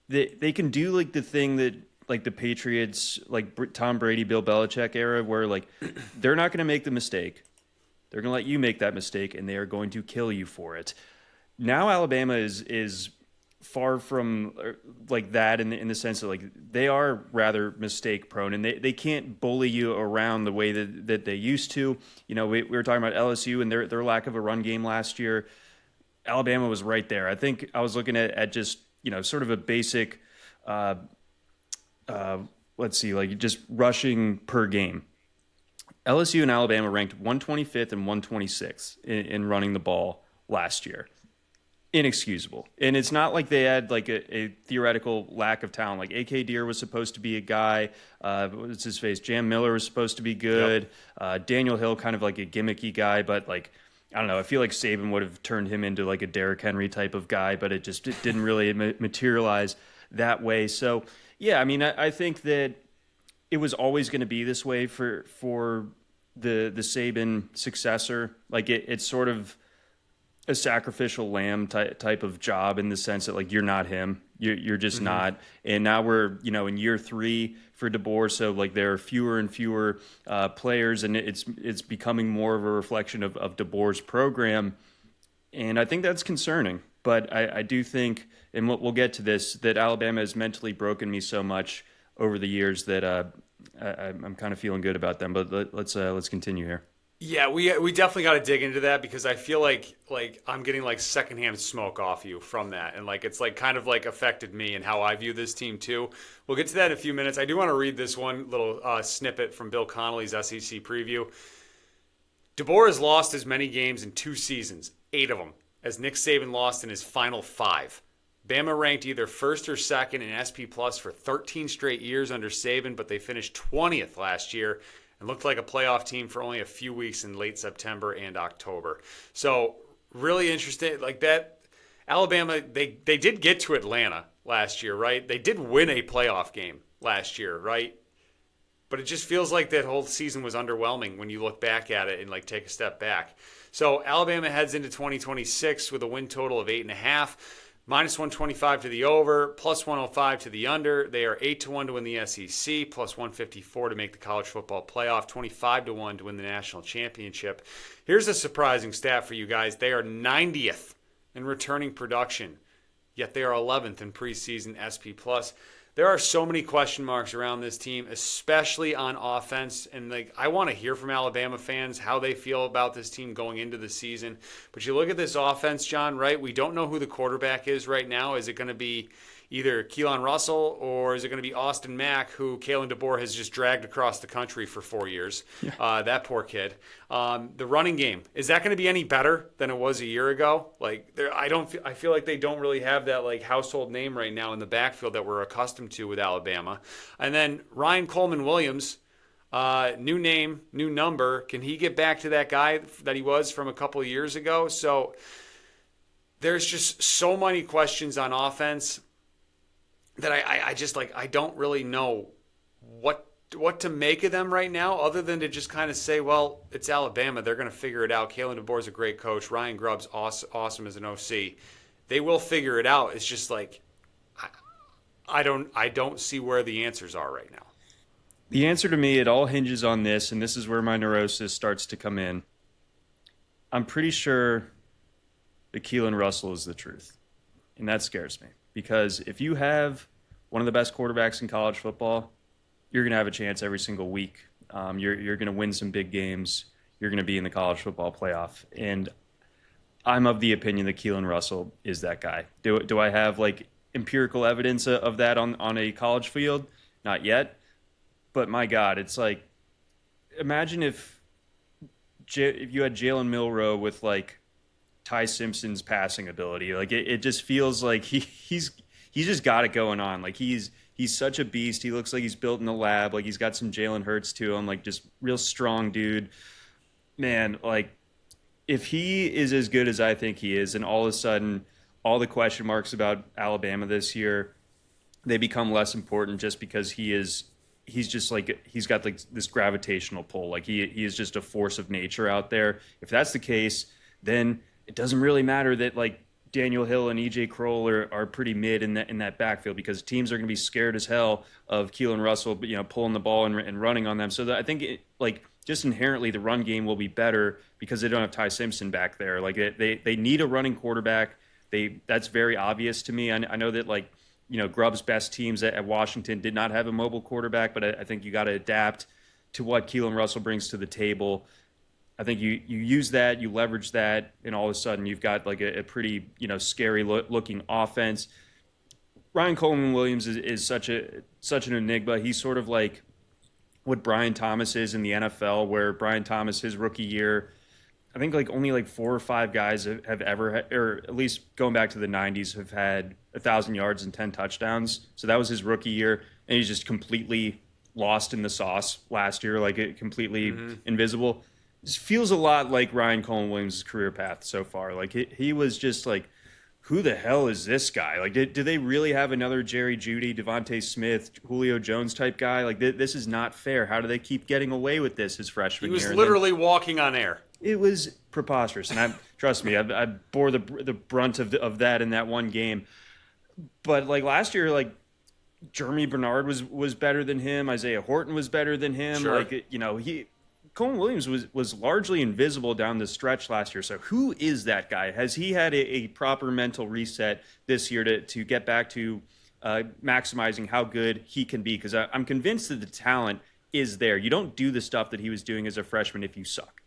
they can do the thing that the Patriots, Tom Brady, Bill Belichick era, where they're not going to make the mistake. They're going to let you make that mistake, and they are going to kill you for it. Now Alabama is far from that in the sense that they are rather mistake prone, and they can't bully you around the way that they used to. We were talking about LSU and their lack of a run game last year. Alabama was right there. I think I was looking at just sort of a basic just rushing per game. LSU and Alabama ranked 125th and 126th in running the ball last year. Inexcusable. And it's not like they had a theoretical lack of talent. A.K. Deere was supposed to be a guy. What's his face? Jam Miller was supposed to be good. Yep. Daniel Hill, kind of a gimmicky guy, but I don't know. I feel like Saban would have turned him into a Derrick Henry type of guy, but it didn't really materialize that way. So, yeah, I mean, I think that it was always going to be this way for the Saban successor. It's sort of a sacrificial lamb type of job in the sense that like you're not him, you're just not. And now we're in year 3 for DeBoer, so like there are fewer and fewer players, and it's becoming more of a reflection of DeBoer's program, and I think that's concerning. But I do think, and we'll get to this, that Alabama has mentally broken me so much over the years that I'm kind of feeling good about them. But let's continue here. Yeah, we definitely got to dig into that because I feel like I'm getting like secondhand smoke off you from that, and like it's like kind of like affected me and how I view this team too. We'll get to that in a few minutes. I do want to read this one little snippet from Bill Connolly's SEC preview. DeBoer has lost as many games in 2 seasons, 8 of them, as Nick Saban lost in his final 5. Bama ranked either first or second in SP Plus for 13 straight years under Saban, but they finished 20th last year and looked like a playoff team for only a few weeks in late September and October. So really interesting. Like that, Alabama, they did get to Atlanta last year, right? They did win a playoff game last year, right? But it just feels like that whole season was underwhelming when you look back at it and like take a step back. So Alabama heads into 2026 with a win total of 8.5. Minus 125 to the over, plus 105 to the under. They are 8-1 to win the SEC, plus 154 to make the college football playoff, 25-1 to win the national championship. Here's a surprising stat for you guys. They are 90th in returning production, yet they are 11th in preseason SP plus. There are so many question marks around this team, especially on offense. And like, I want to hear from Alabama fans how they feel about this team going into the season. But you look at this offense, John, right? We don't know who the quarterback is right now. Is it going to be either Keelan Russell or is it going to be Austin Mack, who Kalen DeBoer has just dragged across the country for 4 years? Yeah. That poor kid. The running game, is that going to be any better than it was a year ago? Like, I feel like they don't really have that like household name right now in the backfield that we're accustomed to with Alabama. And then Ryan Coleman-Williams, new name, new number. Can he get back to that guy that he was from a couple of years ago? So there's just so many questions on offense that I just like, I don't really know what to make of them right now, other than to just kind of say, well, it's Alabama. They're going to figure it out. Kalen DeBoer's a great coach. Ryan Grubb's awesome as an OC. They will figure it out. It's just like, I don't see where the answers are right now. The answer to me, it all hinges on this, and this is where my neurosis starts to come in. I'm pretty sure that Keelan Russell is the truth, and that scares me. Because if you have one of the best quarterbacks in college football, you're going to have a chance every single week. You're going to win some big games. You're going to be in the college football playoff. And I'm of the opinion that Keelan Russell is that guy. Do I have like empirical evidence of that on a college field? Not yet. But my God, it's like, imagine if you had Jalen Milroe with like Ty Simpson's passing ability. Like it just feels like he's just got it going on. Like he's such a beast. He looks like he's built in the lab. Like he's got some Jalen Hurts to him. Like just real strong dude. Man, like if he is as good as I think he is, and all of a sudden all the question marks about Alabama this year, they become less important just because he's just like, he's got like this gravitational pull. Like he is just a force of nature out there. If that's the case, then it doesn't really matter that like Daniel Hill and EJ Kroll are pretty mid in that backfield, because teams are going to be scared as hell of Keelan Russell, pulling the ball and running on them. So I think just inherently the run game will be better because they don't have Ty Simpson back there. Like they need a running quarterback. That's very obvious to me. I know that like Grubb's best teams at Washington did not have a mobile quarterback, but I think you got to adapt to what Keelan Russell brings to the table. I think you use that, you leverage that, and all of a sudden you've got like a pretty scary looking offense. Ryan Coleman-Williams is such an enigma. He's sort of like what Brian Thomas is in the NFL, where Brian Thomas, his rookie year, I think like only like 4 or 5 guys have ever, or at least going back to the 90s, have had 1,000 yards and 10 touchdowns. So that was his rookie year, and he's just completely lost in the sauce last year, like completely invisible. This feels a lot like Ryan Coleman-Williams' career path so far. Like he was just like, who the hell is this guy? Like, do they really have another Jerry Jeudy, Devontae Smith, Julio Jones type guy? Like, this is not fair. How do they keep getting away with this his freshman He year? was literally walking on air. It was preposterous, and trust me, I bore the brunt of that in that one game. But like last year, like Jeremy Bernard was better than him. Isaiah Horton was better than him. Sure. Like Coleman Williams was largely invisible down the stretch last year. So who is that guy? Has he had a proper mental reset this year to get back to maximizing how good he can be? Because I'm convinced that the talent is there. You don't do the stuff that he was doing as a freshman if you suck.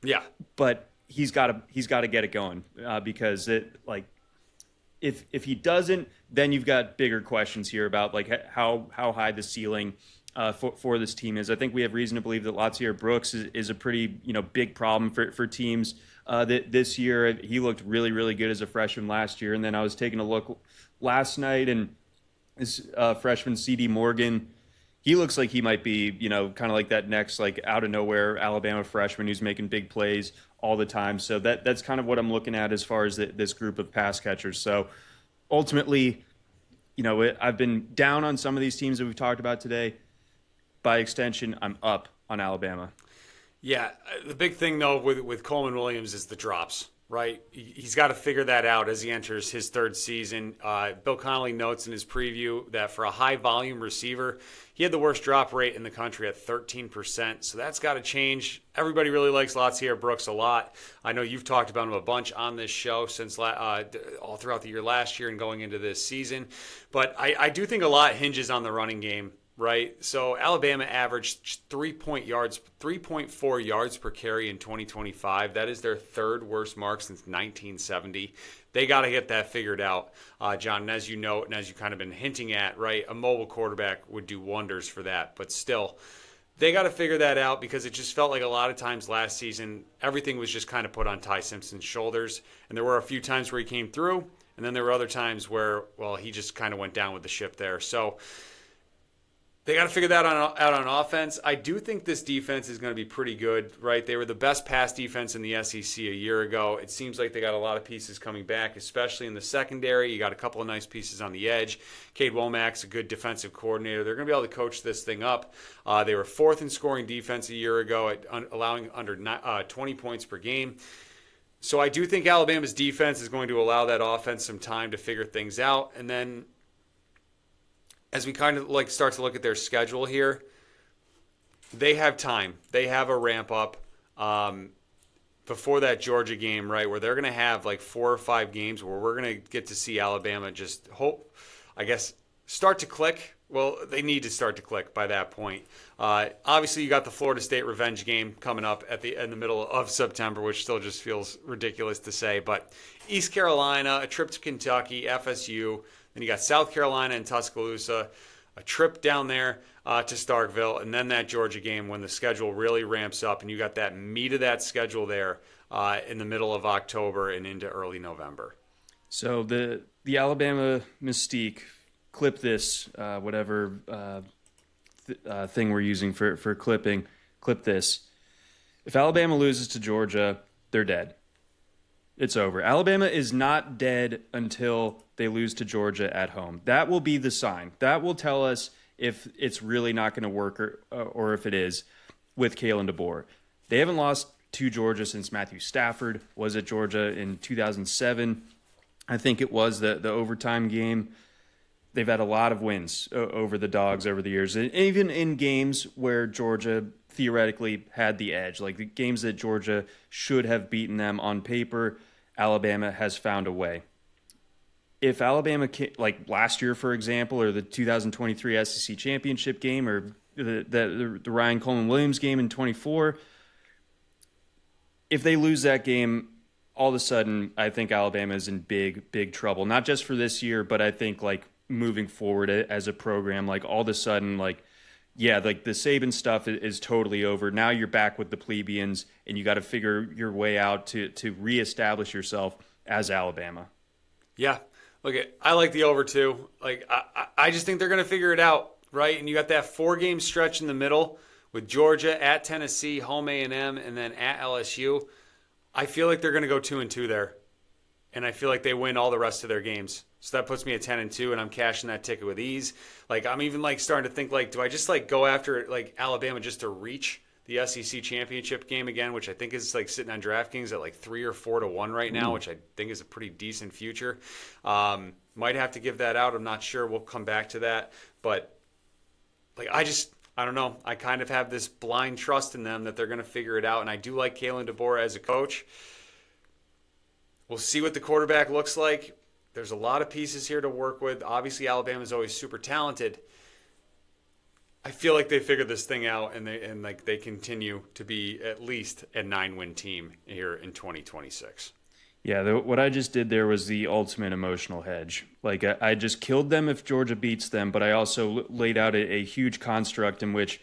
Yeah, but he's got to get it going because if he doesn't, then you've got bigger questions here about like how high the ceiling for this team is. I think we have reason to believe that Latsier Brooks is a pretty big problem for teams this year. He looked really, really good as a freshman last year, and then I was taking a look last night, and this freshman C.D. Morgan, he looks like he might be kind of like that next like out of nowhere Alabama freshman who's making big plays all the time. So that's kind of what I'm looking at as far as this group of pass catchers. So ultimately, I've been down on some of these teams that we've talked about today. By extension, I'm up on Alabama. Yeah, the big thing, though, with Coleman Williams is the drops, right? He's got to figure that out as he enters his third season. Bill Connolly notes in his preview that for a high-volume receiver, he had the worst drop rate in the country at 13%, so that's got to change. Everybody really likes Latsier Brooks a lot. I know you've talked about him a bunch on this show since all throughout the year last year and going into this season. But I do think a lot hinges on the running game. Right, so Alabama averaged 3.4 yards per carry in 2025. That is their third worst mark since 1970. They got to get that figured out, John. And as you know, and as you kind of been hinting at, right, a mobile quarterback would do wonders for that. But still, they got to figure that out because it just felt like a lot of times last season, everything was just kind of put on Ty Simpson's shoulders. And there were a few times where he came through, and then there were other times where, well, he just kind of went down with the ship there. So they got to figure that out on offense. I do think this defense is going to be pretty good, right? They were the best pass defense in the SEC a year ago. It seems like they got a lot of pieces coming back, especially in the secondary. You got a couple of nice pieces on the edge. Cade Womack's a good defensive coordinator. They're going to be able to coach this thing up. They were fourth in scoring defense a year ago, at allowing under 20 points per game. So I do think Alabama's defense is going to allow that offense some time to figure things out. And then as we kind of like start to look at their schedule here, they have time. They have a ramp up before that Georgia game, right, where they're going to have like 4 or 5 games where we're going to get to see Alabama just start to click. Well, they need to start to click by that point. Obviously, you got the Florida State revenge game coming up in the middle of September, which still just feels ridiculous to say. But East Carolina, a trip to Kentucky, FSU. Then you got South Carolina and Tuscaloosa, a trip down there to Starkville, and then that Georgia game when the schedule really ramps up, and you got that meat of that schedule there in the middle of October and into early November. So the Alabama mystique, clip this, whatever thing we're using for clipping, clip this. If Alabama loses to Georgia, they're dead. It's over. Alabama is not dead until they lose to Georgia at home. That will be the sign. That will tell us if it's really not going to work or if it is with Kalen DeBoer. They haven't lost to Georgia since Matthew Stafford was at Georgia in 2007. I think it was the overtime game. They've had a lot of wins over the Dogs over the years, and even in games where Georgia theoretically had the edge, like the games that Georgia should have beaten them on paper, Alabama has found a way. If Alabama, like last year, for example, or the 2023 SEC championship game, or the Ryan Coleman Williams game in 24, if they lose that game, all of a sudden, I think Alabama is in big, big trouble. Not just for this year, but I think like moving forward as a program, like all of a sudden, like, yeah, like the Saban stuff is totally over. Now you're back with the plebeians, and you got to figure your way out to reestablish yourself as Alabama. Yeah, look, I like the over too. Like I just think they're going to figure it out, right? And you got that 4-game stretch in the middle with Georgia, at Tennessee, home A&M, and then at LSU. I feel like they're going to go 2-2 there. and I feel like they win all the rest of their games. So that puts me at 10-2, and I'm cashing that ticket with ease. Like, I'm even like starting to think, like, do I just like go after like Alabama just to reach the SEC championship game again, which I think is like sitting on DraftKings at like 3 or 4 to 1 right now, which I think is a pretty decent future. Might have to give that out. I'm not sure. We'll come back to that, but like I don't know. I kind of have this blind trust in them that they're going to figure it out, and I do like Kalen DeBoer as a coach. We'll see what the quarterback looks like. There's a lot of pieces here to work with. Obviously, Alabama's always super talented. I feel like they figured this thing out, and they continue to be at least a 9-win team here in 2026. Yeah, what I just did there was the ultimate emotional hedge. Like, I just killed them if Georgia beats them, but I also laid out a huge construct in which,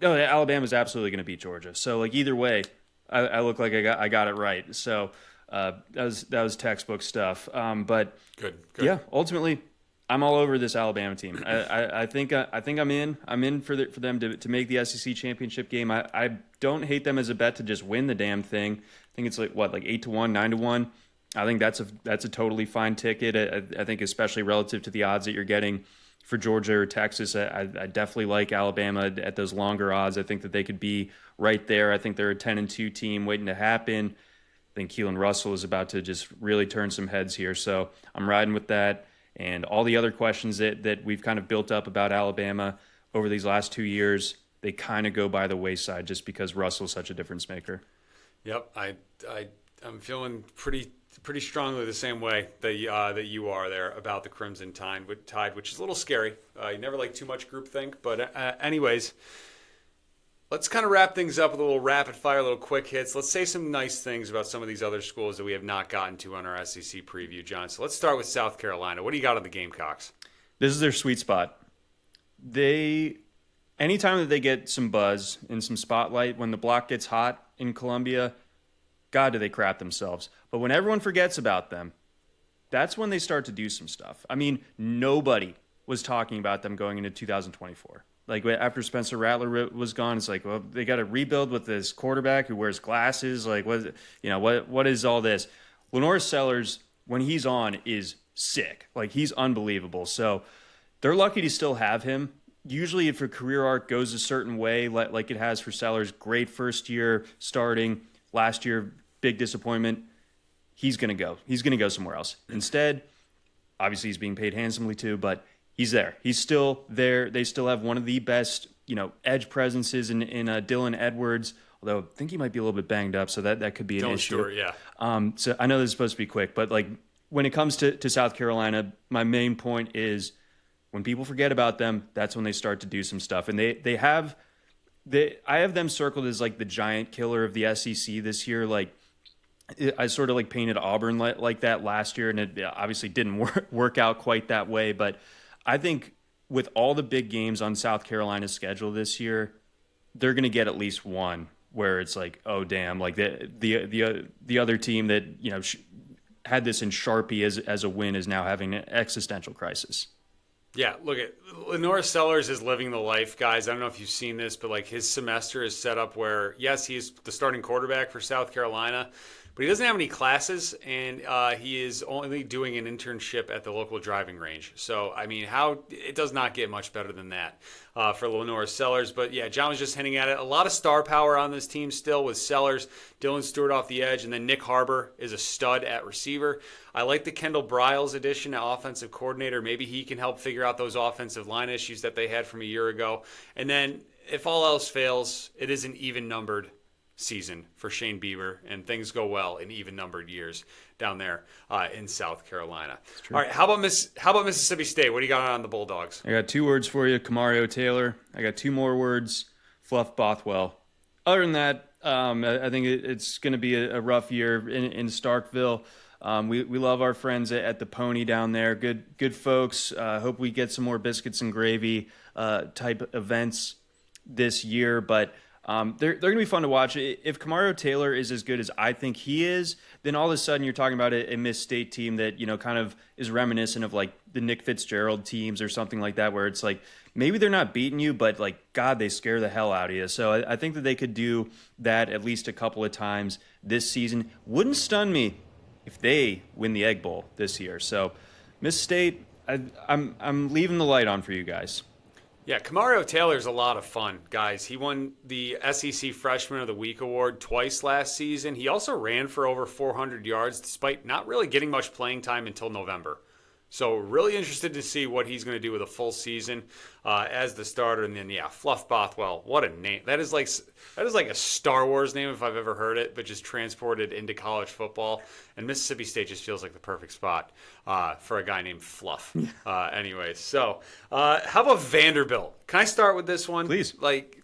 no, Alabama's absolutely going to beat Georgia. So, like, either way, I look like I got it right. So that was textbook stuff. But good. Yeah, ultimately, I'm all over this Alabama team. I think I'm in. I'm in for them to make the SEC championship game. I don't hate them as a bet to just win the damn thing. I think it's like 8-1, 9-1. I think that's a totally fine ticket. I think especially relative to the odds that you're getting for Georgia or Texas, I definitely like Alabama at those longer odds. I think that they could be right there. I think they're a 10-2 team waiting to happen. I think Keelan Russell is about to just really turn some heads here. So I'm riding with that. And all the other questions that we've kind of built up about Alabama over these last 2 years, they kind of go by the wayside just because Russell's such a difference maker. Yep, I'm feeling pretty strongly the same way that you are there about the Crimson Tide, which is a little scary. You never like too much groupthink, but anyways, let's kind of wrap things up with a little rapid fire, little quick hits. Let's say some nice things about some of these other schools that we have not gotten to on our SEC preview, John. So let's start with South Carolina. What do you got on the Gamecocks? This is their sweet spot. Anytime that they get some buzz and some spotlight, when the block gets hot in Columbia, God, do they crap themselves. But when everyone forgets about them, that's when they start to do some stuff. I mean, nobody was talking about them going into 2024. Like, after Spencer Rattler was gone, it's like, well, they got to rebuild with this quarterback who wears glasses. Like, what is all this? Lenore Sellers, when he's on, is sick. Like, he's unbelievable. So they're lucky to still have him. Usually if a career arc goes a certain way, like it has for Sellers, great first year starting, last year, big disappointment, he's going to go. He's going to go somewhere else. Instead, obviously he's being paid handsomely too, but he's there. He's still there. They still have one of the best, edge presences in Dylan Edwards, although I think he might be a little bit banged up, so that could be an issue. Sure, yeah. So I know this is supposed to be quick, but like when it comes to South Carolina, my main point is when people forget about them, that's when they start to do some stuff. And I have them circled as like the giant killer of the SEC this year. Like, I sort of like painted Auburn like that last year, and it obviously didn't work out quite that way. But I think with all the big games on South Carolina's schedule this year, they're going to get at least one where it's like, oh damn, like the other team that had this in Sharpie as a win is now having an existential crisis. Yeah, look at Lenore Sellers is living the life, guys. I don't know if you've seen this, but like his semester is set up where, yes, he's the starting quarterback for South Carolina, but he doesn't have any classes, and he is only doing an internship at the local driving range. So, I mean, it does not get much better than that for Lenore Sellers. But, yeah, John was just hinting at it. A lot of star power on this team still with Sellers, Dylan Stewart off the edge, and then Nick Harbor is a stud at receiver. I like the Kendall Briles addition to offensive coordinator. Maybe he can help figure out those offensive line issues that they had from a year ago. And then if all else fails, it is an even-numbered season for Shane Bieber, and things go well in even-numbered years down there in South Carolina. All right, how about Mississippi State? What do you got on the Bulldogs? I got 2 words for you, Kamario Taylor. I got 2 more words, Fluff Bothwell. Other than that, I think it's going to be a rough year in Starkville. We love our friends at the Pony down there. Good folks. Hope we get some more biscuits and gravy type events this year, but they're going to be fun to watch. If Kamario Taylor is as good as I think he is, then all of a sudden you're talking about a Miss State team that, kind of is reminiscent of like the Nick Fitzgerald teams or something like that, where it's like maybe they're not beating you, but like, God, they scare the hell out of you. So I think that they could do that at least a couple of times this season. Wouldn't stun me if they win the Egg Bowl this year. So, Miss State, I'm leaving the light on for you guys. Yeah, Kamario Taylor's a lot of fun, guys. He won the SEC Freshman of the Week award twice last season. He also ran for over 400 yards despite not really getting much playing time until November. So really interested to see what he's going to do with a full season as the starter. And then, yeah, Fluff Bothwell, what a name. That is like a Star Wars name if I've ever heard it, but just transported into college football. And Mississippi State just feels like the perfect spot for a guy named Fluff. Anyways, so how about Vanderbilt? Can I start with this one? Please. Like,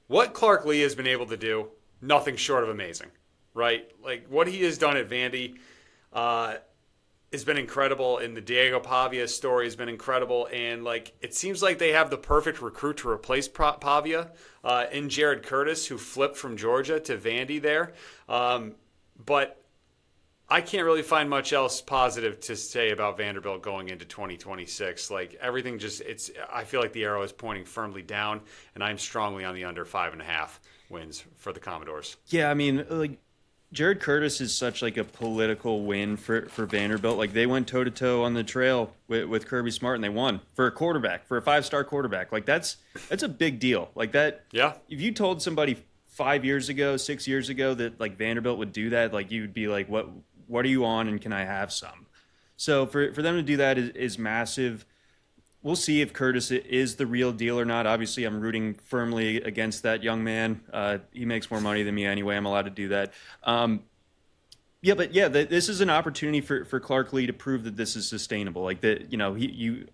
what Clark Lee has been able to do, nothing short of amazing, right? Like, what he has done at Vandy has been incredible, and the Diego Pavia story has been incredible, and like it seems like they have the perfect recruit to replace Pavia in Jared Curtis, who flipped from Georgia to Vandy there. But I can't really find much else positive to say about Vanderbilt going into 2026. Like everything I feel like the arrow is pointing firmly down, and I'm strongly on the under 5.5 wins for the Commodores. Yeah, I mean, like, Jared Curtis is such like a political win for Vanderbilt. Like they went toe to toe on the trail with Kirby Smart and they won for a quarterback, for a 5-star quarterback. Like that's a big deal. Like that. Yeah. If you told somebody 5 years ago, 6 years ago that like Vanderbilt would do that, like you'd be like, what are you on and can I have some? So for them to do that is massive. We'll see if Curtis is the real deal or not. Obviously, I'm rooting firmly against that young man. He makes more money than me anyway. I'm allowed to do that. This is an opportunity for Clark Lee to prove that this is sustainable. Like that,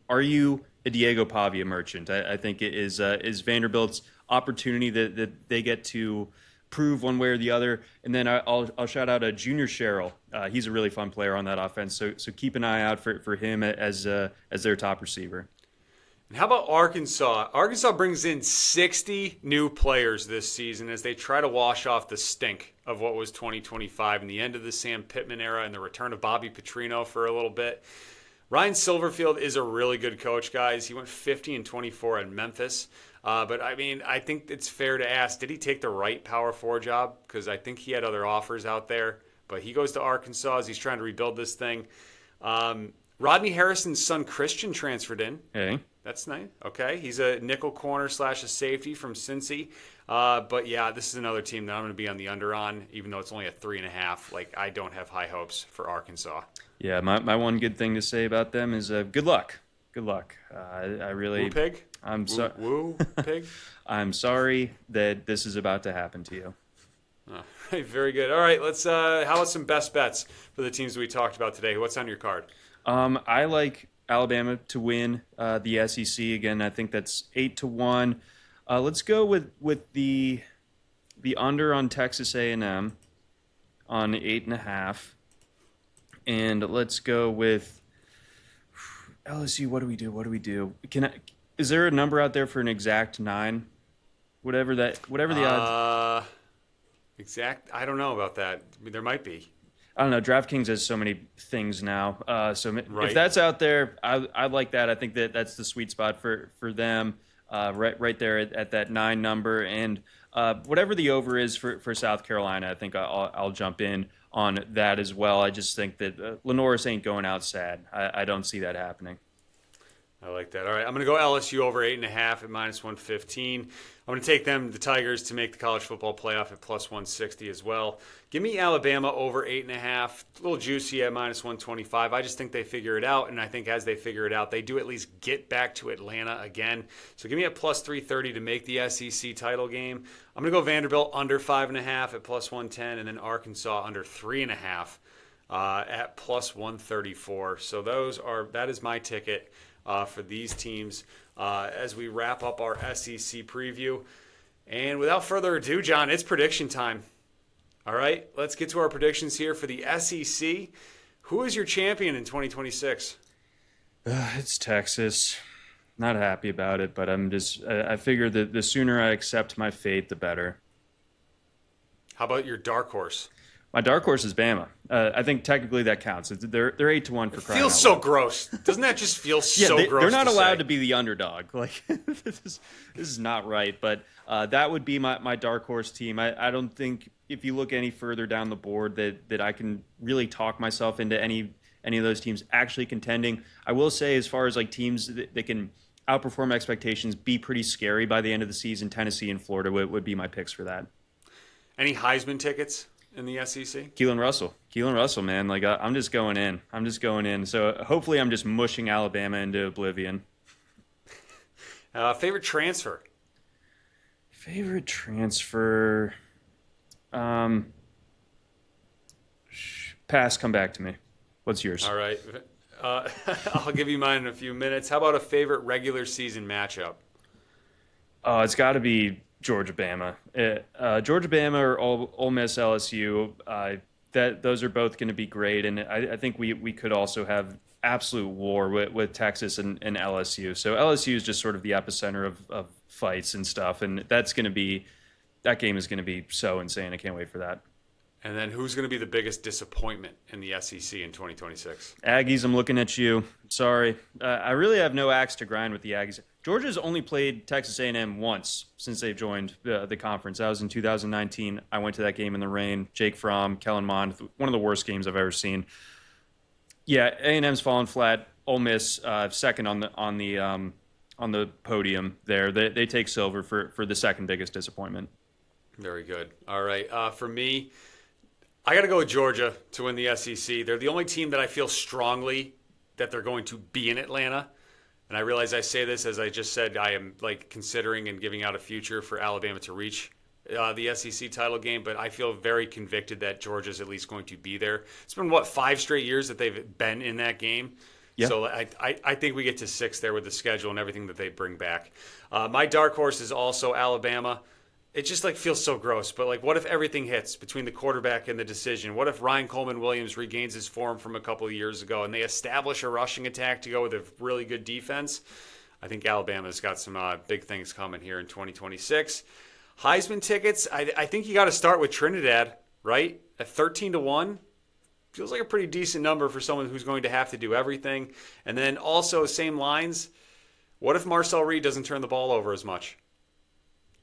are you a Diego Pavia merchant? I think it is Vanderbilt's opportunity that they get to prove one way or the other. And then I'll shout out a Junior Sherrill. He's a really fun player on that offense. So keep an eye out for him as their top receiver. And how about Arkansas? Arkansas brings in 60 new players this season as they try to wash off the stink of what was 2025 and the end of the Sam Pittman era and the return of Bobby Petrino for a little bit. Ryan Silverfield is a really good coach, guys. He went 50-24 in Memphis. But, I mean, I think it's fair to ask, did he take the right Power 4 job? Because I think he had other offers out there. But he goes to Arkansas as he's trying to rebuild this thing. Rodney Harrison's son, Christian, transferred in. Hey. That's nice. Okay. He's a nickel corner / a safety from Cincy. But, yeah, this is another team that I'm going to be on the under on, even though it's only a 3.5. Like, I don't have high hopes for Arkansas. Yeah, my one good thing to say about them is good luck. Good luck. I really... Woo pig? I'm sorry. Woo pig? I'm sorry that this is about to happen to you. All right, very good. All right, let's. How about some best bets for the teams we talked about today? What's on your card? I like Alabama to win the SEC again. I think that's 8-1. Let's go with the under on Texas A&M on 8.5, and let's go with LSU. What do we do? Is there a number out there for an exact 9? Whatever the odds. Exact. I don't know about that. I mean, there might be. I don't know. DraftKings has so many things now. Right. If that's out there, I like that. I think that's the sweet spot for them. Right there at that 9 number, and whatever the over is for South Carolina, I think I'll jump in on that as well. I just think that Lenoris ain't going out sad. I don't see that happening. I like that. All right, I'm going to go LSU over 8.5 at -115. I'm going to take the Tigers, to make the college football playoff at +160 as well. Give me Alabama over 8.5. A little juicy at -125. I just think they figure it out, and I think as they figure it out, they do at least get back to Atlanta again. So give me a +330 to make the SEC title game. I'm going to go Vanderbilt under 5.5 at +110, and then Arkansas under 3.5 at +134. So that is my ticket for these teams as we wrap up our SEC preview. And without further ado, John, it's prediction time. All right, let's get to our predictions here for the SEC. Who is your champion in 2026? It's Texas. Not happy about it, but I figure that the sooner I accept my fate, the better. How about your dark horse? My dark horse is Bama. I think technically that counts. They're 8-1 for crying out loud. Feels so gross. Doesn't that just feel so gross? They're not allowed to be the underdog. Like this is not right. But That would be my dark horse team. I don't think if you look any further down the board that I can really talk myself into any of those teams actually contending. I will say, as far as like teams that can outperform expectations, be pretty scary by the end of the season, Tennessee and Florida would be my picks for that. Any Heisman tickets in the SEC? Keelan Russell, man. Like I'm just going in. So hopefully I'm just mushing Alabama into oblivion. Favorite transfer? Favorite transfer? Pass. Come back to me. What's yours? All right. I'll give you mine in a few minutes. How about a favorite regular season matchup? It's got to be Georgia-Bama. Georgia-Bama or Ole Miss LSU. Those are both going to be great, and I think we could also have absolute war with Texas and LSU. So LSU is just sort of the epicenter of fights and stuff, and that game is going to be so insane. I can't wait for that. And then who's going to be the biggest disappointment in the SEC in 2026? Aggies, I'm looking at you. Sorry. I really have no axe to grind with the Aggies. Georgia's only played Texas A&M once since they've joined the conference. That was in 2019. I went to that game in the rain. Jake Fromm, Kellen Mond, one of the worst games I've ever seen. Yeah, A&M's fallen flat. Ole Miss second on the podium there. They take silver for the second biggest disappointment. Very good. All right. For me, I got to go with Georgia to win the SEC. They're the only team that I feel strongly that they're going to be in Atlanta. And I realize I say this, as I just said, I am like considering and giving out a future for Alabama to reach the SEC title game, but I feel very convicted that Georgia's at least going to be there. It's been, 5 straight years that they've been in that game. Yeah. So I think we get to 6 there with the schedule and everything that they bring back. My dark horse is also Alabama. It just feels so gross, but what if everything hits between the quarterback and the decision? What if Ryan Coleman-Williams regains his form from a couple of years ago and they establish a rushing attack to go with a really good defense? I think Alabama's got some big things coming here in 2026. Heisman tickets, I think you got to start with Trinidad, right? At 13-1, feels like a pretty decent number for someone who's going to have to do everything. And then also, same lines, what if Marcel Reed doesn't turn the ball over as much?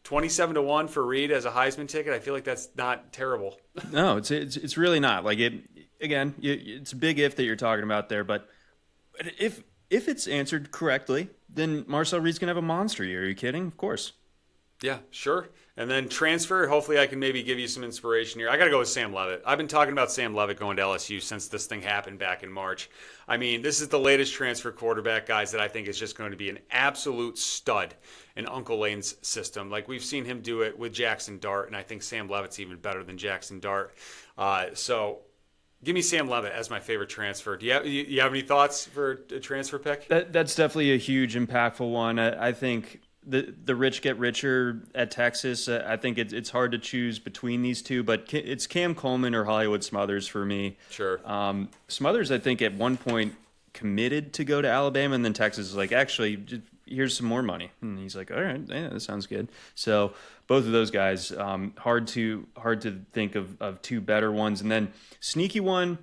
27-1 for Reed as a Heisman ticket. I feel like that's not terrible. No, it's really not. It's a big if that you're talking about there. But if it's answered correctly, then Marcel Reed's gonna have a monster year. Are you kidding? Of course. Yeah, sure. And then transfer, hopefully I can maybe give you some inspiration here. I got to go with Sam Leavitt. I've been talking about Sam Leavitt going to LSU since this thing happened back in March. I mean, this is the latest transfer quarterback, guys, that I think is just going to be an absolute stud in Uncle Lane's system. We've seen him do it with Jackson Dart, and I think Sam Leavitt's even better than Jackson Dart. So give me Sam Leavitt as my favorite transfer. Do you have any thoughts for a transfer pick? That's definitely a huge, impactful one. I think the rich get richer at Texas. I think it's hard to choose between these two, but it's Cam Coleman or Hollywood Smothers for me. Sure. Smothers, I think, at one point committed to go to Alabama, and then Texas is like, actually, here's some more money. And he's like, all right, yeah, that sounds good. So both of those guys, hard to think of two better ones. And then sneaky one,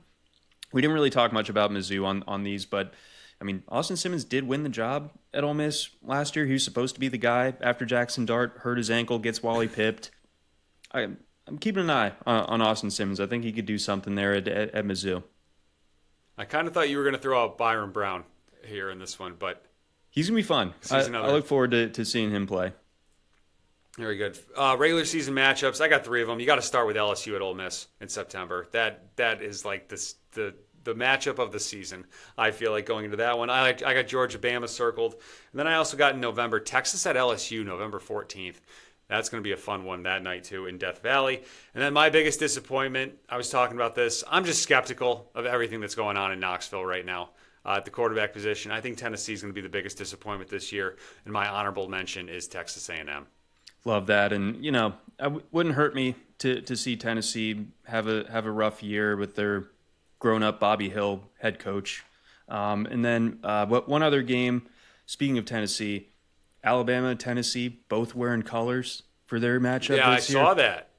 we didn't really talk much about Mizzou on these, but I mean, Austin Simmons did win the job at Ole Miss last year. He was supposed to be the guy after Jackson Dart hurt his ankle, gets Wally pipped. I'm keeping an eye on Austin Simmons. I think he could do something there at Mizzou. I kind of thought you were going to throw out Byron Brown here in this one, but he's going to be fun. I look forward to seeing him play. Very good. Regular season matchups, I got 3 of them. You got to start with LSU at Ole Miss in September. That is like the matchup of the season, I feel like, going into that one. I got Georgia-Bama circled. And then I also got in November, Texas at LSU, November 14th. That's going to be a fun one that night, too, in Death Valley. And then my biggest disappointment, I was talking about this, I'm just skeptical of everything that's going on in Knoxville right now at the quarterback position. I think Tennessee is going to be the biggest disappointment this year. And my honorable mention is Texas A&M. Love that. And, wouldn't hurt me to see Tennessee have a rough year with their grown-up Bobby Hill head coach. And then one other game, speaking of Tennessee, Alabama, Tennessee, both wearing colors for their matchup. Yeah, I saw that.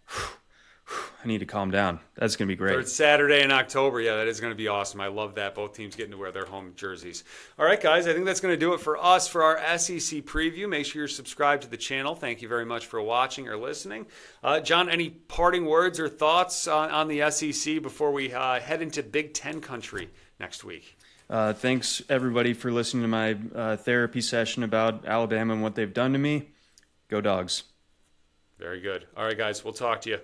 I need to calm down. That's going to be great. Third Saturday in October. Yeah, that is going to be awesome. I love that. Both teams getting to wear their home jerseys. All right, guys, I think that's going to do it for us for our SEC preview. Make sure you're subscribed to the channel. Thank you very much for watching or listening. John, any parting words or thoughts on the SEC before we head into Big Ten country next week? Thanks, everybody, for listening to my therapy session about Alabama and what they've done to me. Go Dogs. Very good. All right, guys, we'll talk to you.